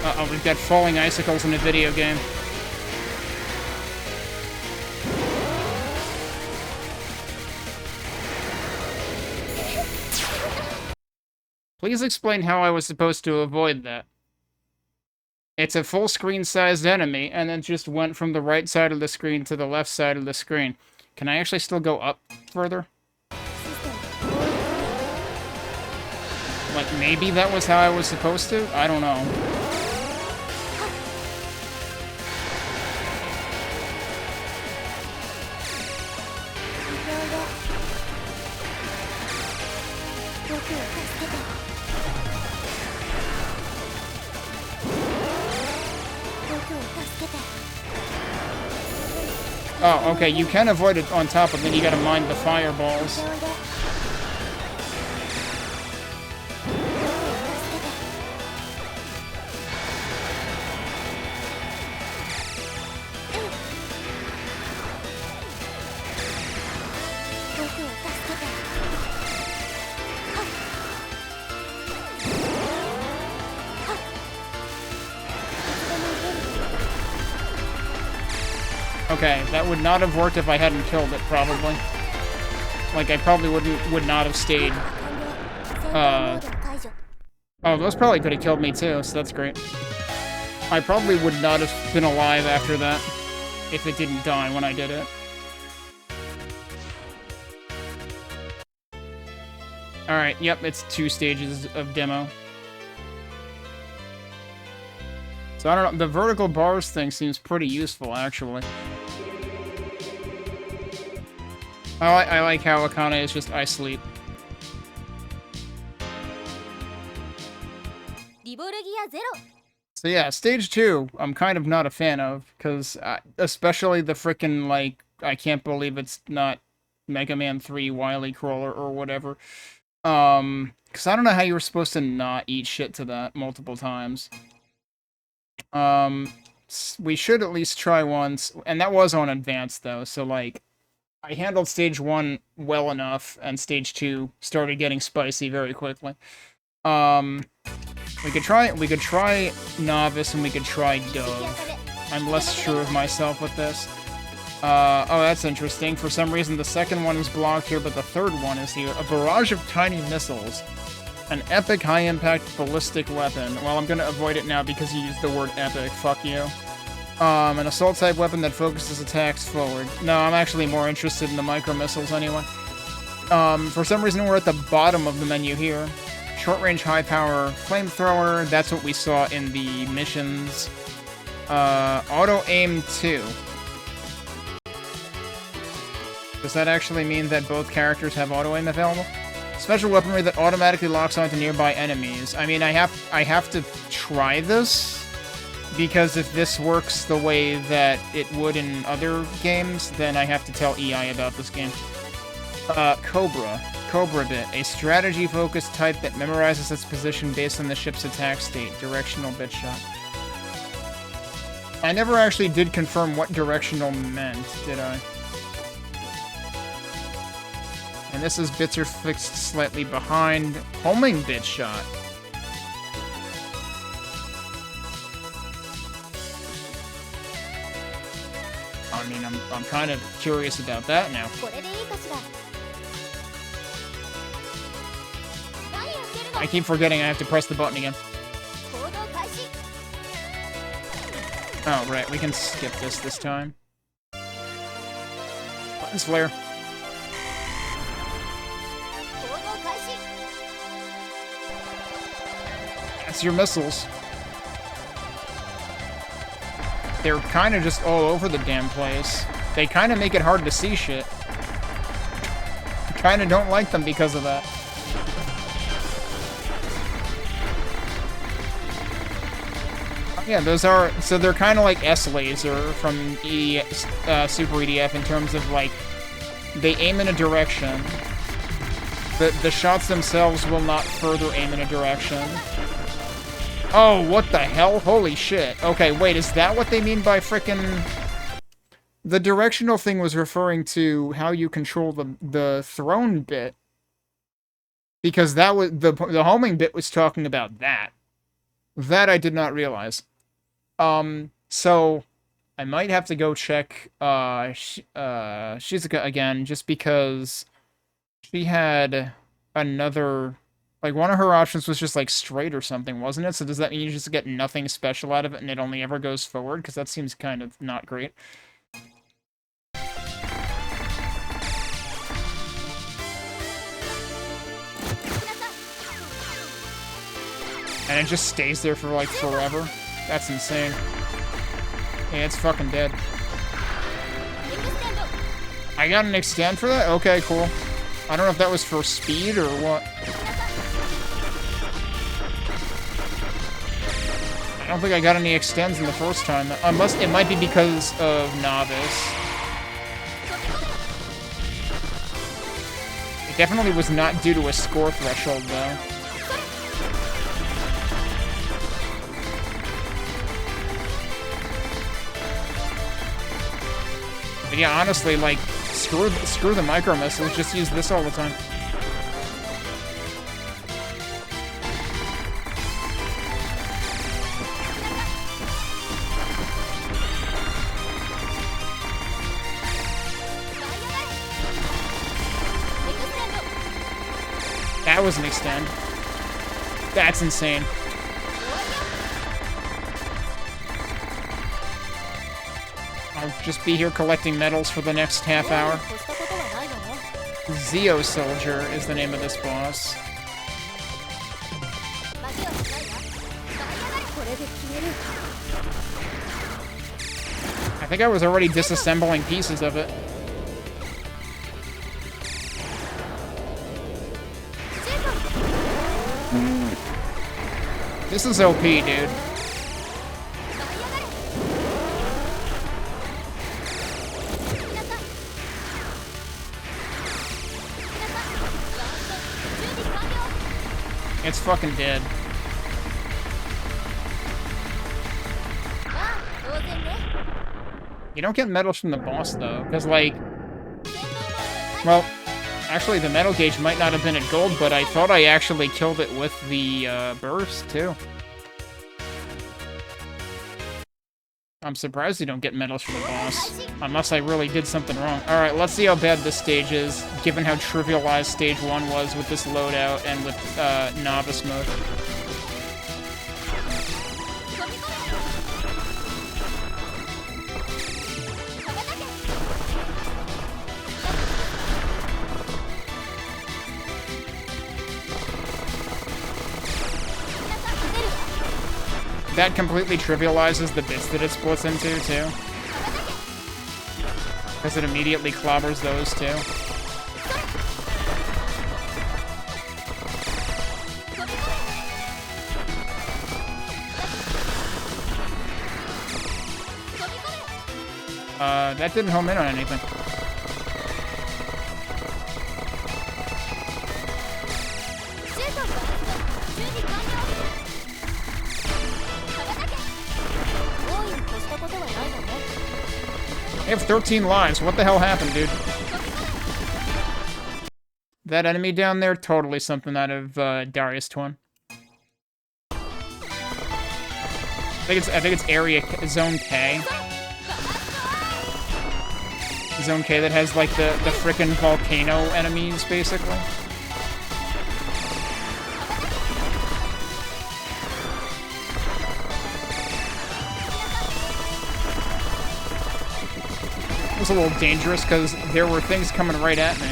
A: Uh-oh, we've got falling icicles in a video game. Please explain how I was supposed to avoid that. It's a full screen-sized enemy, and then just went from the right side of the screen to the left side of the screen. Can I actually still go up further? Like, maybe that was how I was supposed to? I don't know. Oh, okay, you can avoid it on top, but then you gotta mind the fireballs. Okay, that would not have worked if I hadn't killed it, probably. Like, I probably would not have stayed. Oh, those probably could have killed me too, so that's great. I probably would not have been alive after that if it didn't die when I did it. Alright, yep, it's 2 stages of demo. So I don't know, the vertical bars thing seems pretty useful, actually. I like how Akane is just, I sleep.
B: Revolgear Zero.
A: So yeah, stage 2, I'm kind of not a fan of, because especially the frickin', like, I can't believe it's not Mega Man 3 Wily Crawler or whatever. Because I don't know how you were supposed to not eat shit to that multiple times. We should at least try once, and that was on advanced though, so like, I handled stage 1 well enough, and stage 2 started getting spicy very quickly. We could try novice, and we could try dove. I'm less sure of myself with this. Oh, that's interesting. For some reason, the second one is blocked here, but the third one is here. A barrage of tiny missiles. An epic high-impact ballistic weapon. Well, I'm gonna avoid it now because you used the word epic. Fuck you. An assault-type weapon that focuses attacks forward. No, I'm actually more interested in the micro-missiles anyway. For some reason, we're at the bottom of the menu here. Short range, high power, flamethrower. That's what we saw in the missions. Auto aim 2. Does that actually mean that both characters have auto aim available? Special weaponry that automatically locks onto nearby enemies. I mean, I have to try this, because if this works the way that it would in other games, then I have to tell EI about this game. Cobra. Cobra bit. A strategy-focused type that memorizes its position based on the ship's attack state. Directional bit shot. I never actually did confirm what directional meant, did I? And this is bits are fixed slightly behind. Homing bit shot. I mean, I'm kind of curious about that now. I keep forgetting I have to press the button again. Oh, right, we can skip this time. Buttons flare. That's your missiles. They're kind of just all over the damn place. They kind of make it hard to see shit. Kind of don't like them because of that. Yeah, those are... So they're kind of like S-Laser from Super EDF in terms of, like, they aim in a direction. The shots themselves will not further aim in a direction. Oh, what the hell? Holy shit. Okay, wait, is that what they mean by frickin'... The directional thing was referring to how you control the thrown bit. Because that was... The homing bit was talking about that. That I did not realize. So... I might have to go check, Shizuka again, just because... She had another... Like, one of her options was just, like, straight or something, wasn't it? So does that mean you just get nothing special out of it and it only ever goes forward? Because that seems kind of not great. And it just stays there for, like, forever? That's insane. Yeah, it's fucking dead. I got an extend for that? Okay, cool. I don't know if that was for speed or what. I don't think I got any extends in the first time. Unless it might be because of Novice. It definitely was not due to a score threshold, though. But yeah, honestly, like, screw the micro missiles, just use this all the time. That was an extend. That's insane. I'll just be here collecting medals for the next half hour. Zeo Soldier is the name of this boss. I think I was already disassembling pieces of it. This is OP, dude. It's fucking dead. You don't get medals from the boss, though, because, like... Well, actually, the metal gauge might not have been at gold, but I thought I actually killed it with the burst, too. I'm surprised you don't get medals from the boss, unless I really did something wrong. Alright, let's see how bad this stage is, given how trivialized stage 1 was with this loadout and with novice mode. That completely trivializes the bits that it splits into, too. Because it immediately clobbers those, too. That didn't home in on anything. I have 13 lives. What the hell happened, dude? That enemy down there, totally something out of Darius Twin. I think it's area Zone K. Zone K that has like the frickin' volcano enemies, basically. It was a little dangerous because there were things coming right at me.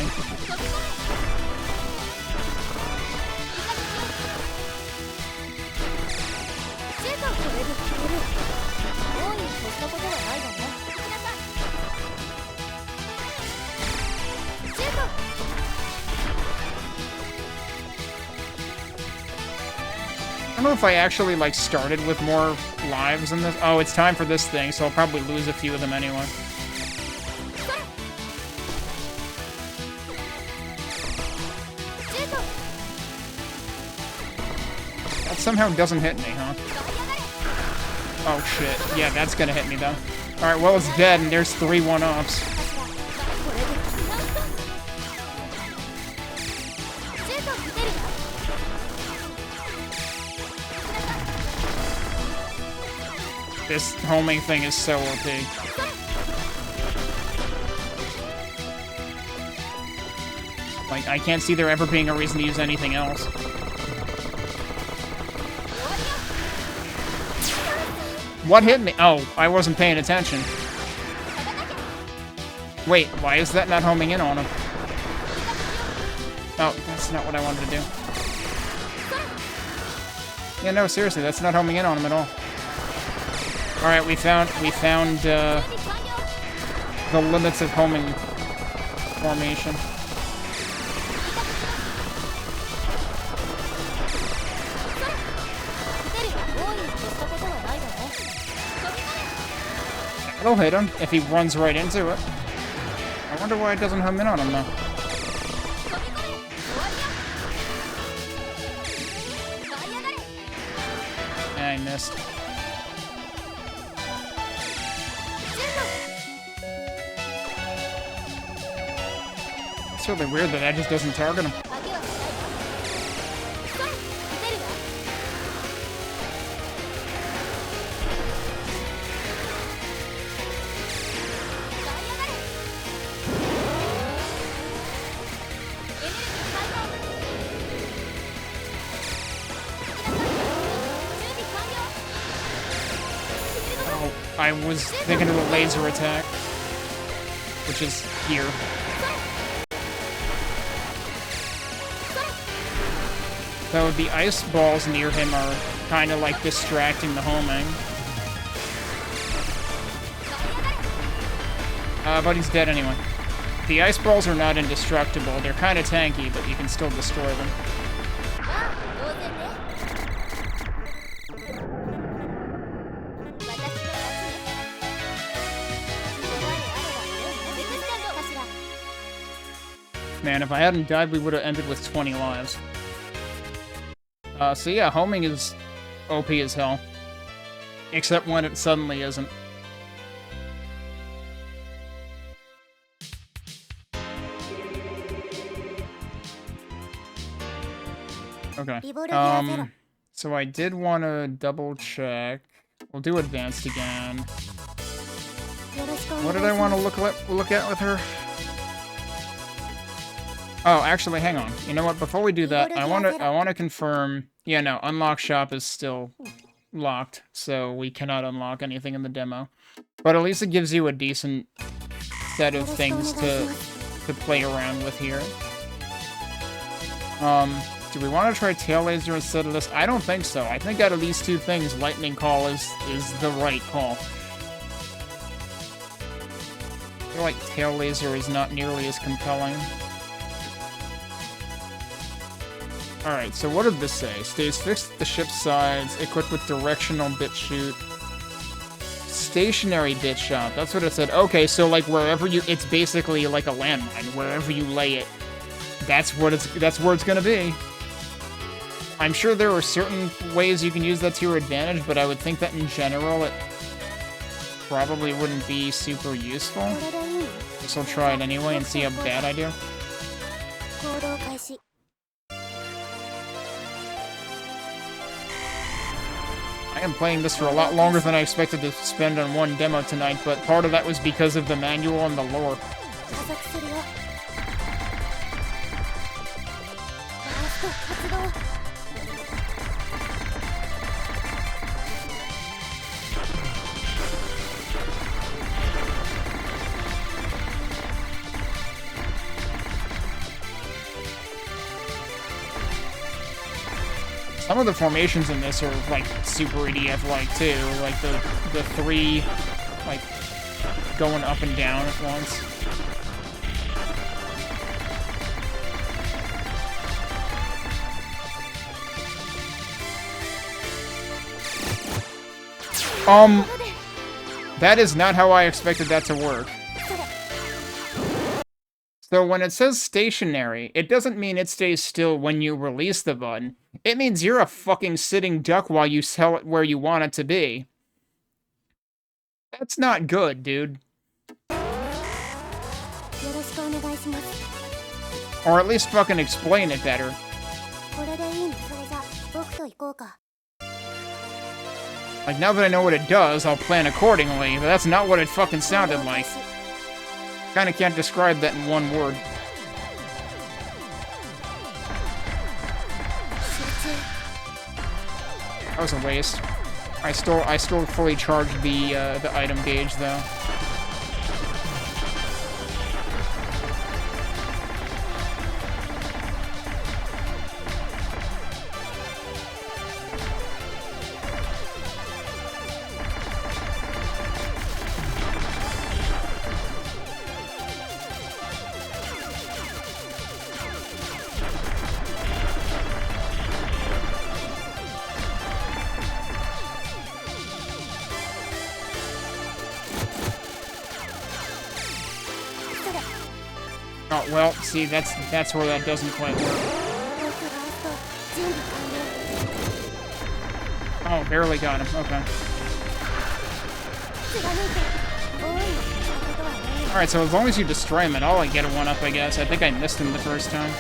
A: I don't know if I actually, like, started with more lives in this. Oh, it's time for this thing, so I'll probably lose a few of them anyway. That somehow doesn't hit me, huh? Oh, shit. Yeah, that's gonna hit me, though. Alright, well, it's dead, and there's 3 one-ups. This homing thing is so OP. Like, I can't see there ever being a reason to use anything else. What hit me? Oh, I wasn't paying attention. Wait, why is that not homing in on him? Oh, that's not what I wanted to do. Yeah, no, seriously, that's not homing in on him at all. Alright, we found the limits of homing formation. It'll hit him if he runs right into it. I wonder why it doesn't home in on him, though. I missed. It's really weird that that just doesn't target him. Oh, I was thinking of the laser attack, which is here. So the ice balls near him are kind of like distracting the homing. But he's dead anyway. The ice balls are not indestructible. They're kind of tanky, but you can still destroy them. Man, if I hadn't died, we would have ended with 20 lives. So yeah, homing is OP as hell. Except when it suddenly isn't. Okay. So I did want to double check. We'll do advanced again. What did I want to look at with her? Oh, actually, hang on. You know what? Before we do that, I want to confirm. Yeah, no, unlock shop is still locked, so we cannot unlock anything in the demo. But at least it gives you a decent set of things to play around with here. Do we want to try Tail Laser instead of this? I don't think so. I think out of these two things, Lightning Call is the right call. I feel like Tail Laser is not nearly as compelling. Alright, so what did this say? Stays fixed at the ship's sides, equipped with directional bit shoot. Stationary bit shot, that's what it said. Okay, so like wherever you, it's basically like a landmine. Wherever you lay it, that's where it's gonna be. I'm sure there are certain ways you can use that to your advantage, but I would think that in general it probably wouldn't be super useful. Guess I'll try it anyway and see how bad I do. I am playing this for a lot longer than I expected to spend on one demo tonight, but part of that was because of the manual and the lore. Some of the formations in this are, like, super EDF-like, too. Like, the three, like, going up and down at once. That is not how I expected that to work. So when it says stationary, it doesn't mean it stays still when you release the button. It means you're a fucking sitting duck while you sell it where you want it to be. That's not good, dude. Or at least fucking explain it better. Like, now that I know what it does, I'll plan accordingly, but that's not what it fucking sounded like. Kinda can't describe that in one word. That was a waste. I still fully charged the item gauge though. Oh, well, see, that's where that doesn't quite work. Oh, barely got him. Okay. Alright, so as long as you destroy him at all, I get a 1-up, I guess. I think I missed him the first time.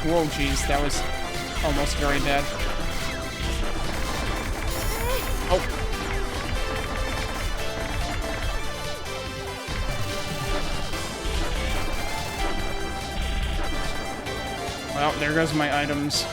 A: Whoa, jeez, that was almost very bad. Oh. Well, there goes my items.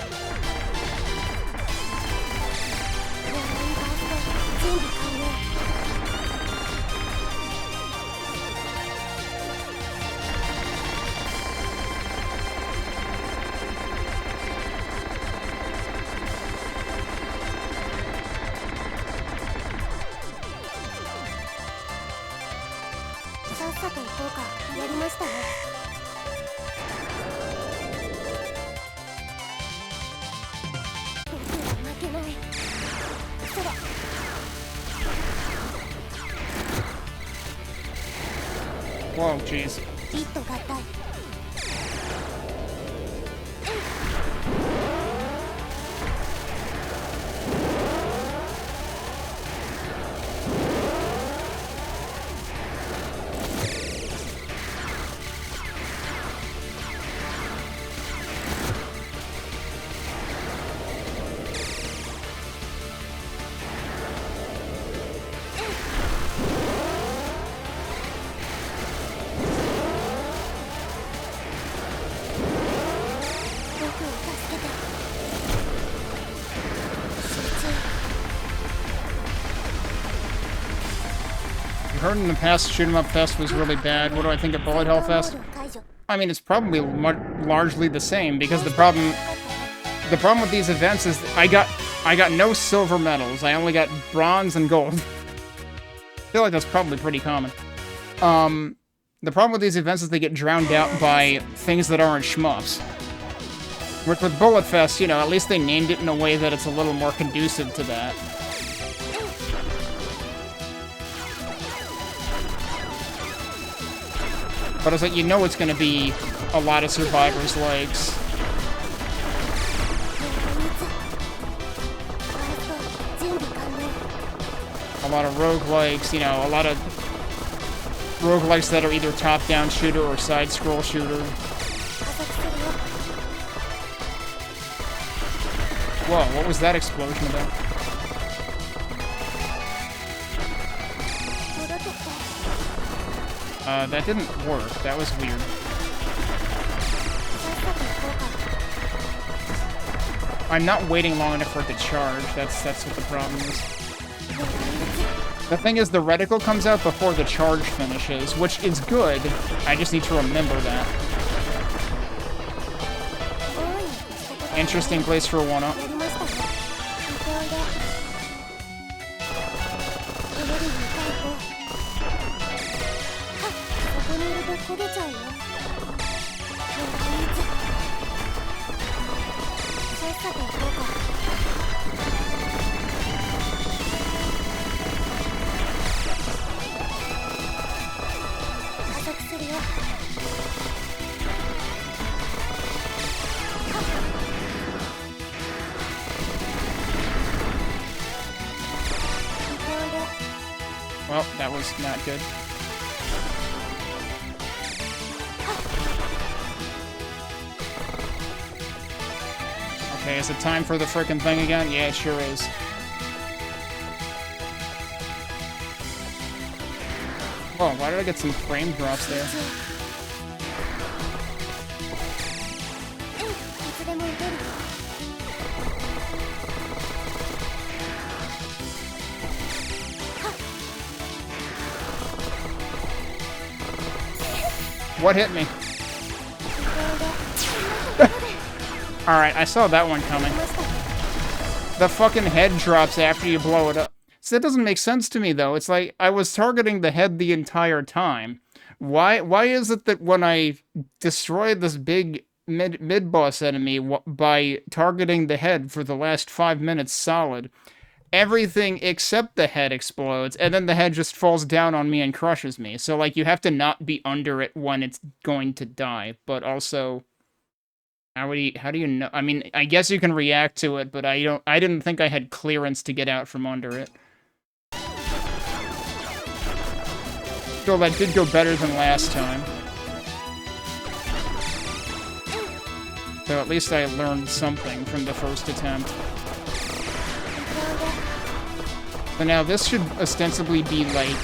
A: Whoa, jeez. heard in the past Shoot 'em Up Fest was really bad. What do I think of Bullet Hell Fest? I mean, it's probably largely the same, because the problem with these events is I got no silver medals. I only got bronze and gold. I feel like that's probably pretty common. The problem with these events is they get drowned out by things that aren't shmups. With Bullet Fest, you know, at least they named it in a way that it's a little more conducive to that. But it's like, you know it's gonna be a lot of survivors' legs. A lot of roguelikes, you know, a lot of roguelikes that are either top-down shooter or side-scroll shooter. Whoa, what was that explosion about? That didn't work. That was weird. I'm not waiting long enough for it to charge. That's what the problem is. The thing is, the reticle comes out before the charge finishes, which is good. I just need to remember that. Interesting place for a one-up. Well, that was not good. Okay, is it time for the frickin' thing again? Yeah, it sure is. Whoa, why did I get some frame drops there? What hit me? Alright, I saw that one coming. The fucking head drops after you blow it up. So that doesn't make sense to me, though. It's like, I was targeting the head the entire time. Why is it that when I destroy this big mid-boss enemy by targeting the head for the last 5 minutes solid, everything except the head explodes, and then the head just falls down on me and crushes me? So, like, you have to not be under it when it's going to die, but also... How do you know? I mean, I guess you can react to it, but I didn't think I had clearance to get out from under it. Still, that did go better than last time. So at least I learned something from the first attempt. So now this should ostensibly be, like,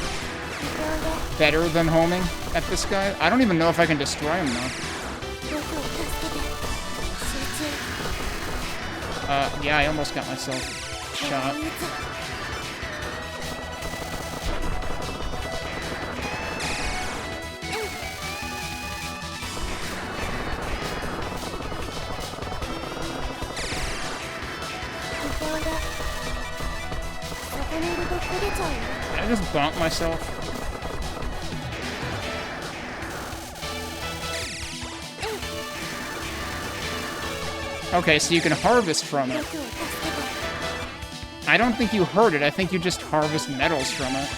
A: better than homing at this guy. I don't even know if I can destroy him, though. Yeah, I almost got myself shot. Did I just bonk myself? Okay, so you can harvest from it. I don't think you heard it. I think you just harvest metals from it.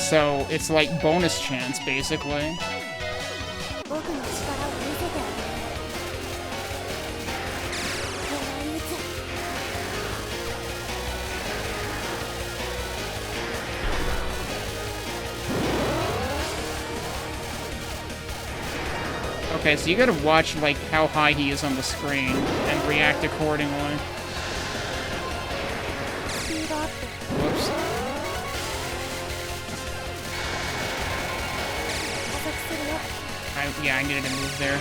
A: So, it's like bonus chance, basically. Okay, so you gotta watch, like, how high he is on the screen and react accordingly. Whoops. Yeah, I needed to move there.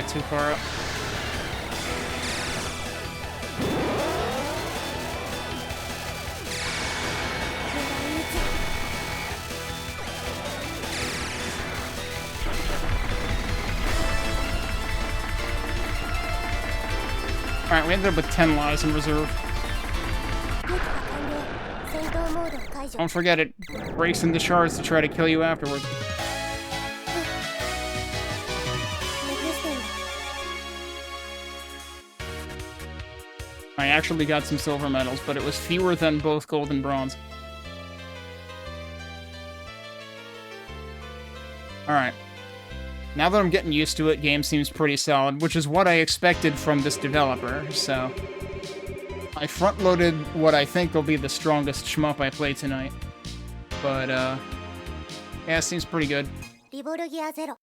A: got too far up. Alright, we ended up with 10 lives in reserve. Don't forget it breaks into shards to try to kill you afterwards. I actually got some silver medals, but it was fewer than both gold and bronze. Alright. Now that I'm getting used to it, game seems pretty solid, which is what I expected from this developer, so... I front-loaded what I think will be the strongest shmup I play tonight. But, yeah, it seems pretty good.
B: Revolgear Zero.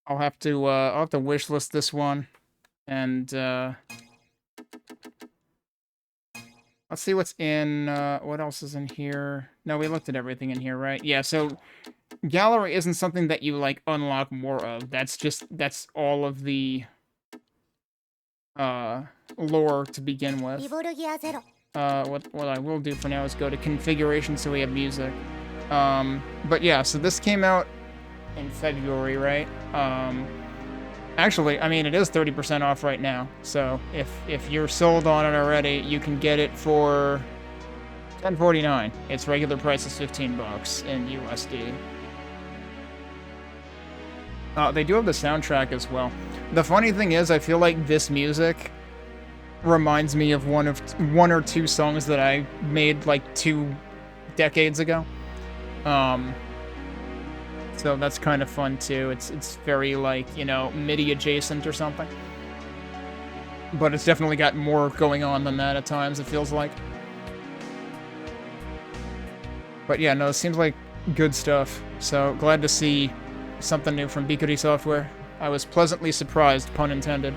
A: I'll have to wishlist this one, and, let's see what's in, what else is in here? No, we looked at everything in here, right? Yeah, so... Gallery isn't something that you, like, unlock more of. That's all of the, lore to begin with.
B: Revolgear Zero.
A: What I will do for now is go to configuration so we have music. But yeah, so this came out in February, right? Actually, I mean, it is 30% off right now. So if you're sold on it already, you can get it for $10.49. Its regular price is $15 in USD. They do have the soundtrack as well. The funny thing is, I feel like this music reminds me of one or two songs that I made like 2 decades ago. So that's kind of fun too. It's very like, you know, MIDI adjacent or something. But it's definitely got more going on than that at times, it feels like. But yeah, no, it seems like good stuff. So glad to see something new from Bikkuri Software. I was pleasantly surprised, pun intended.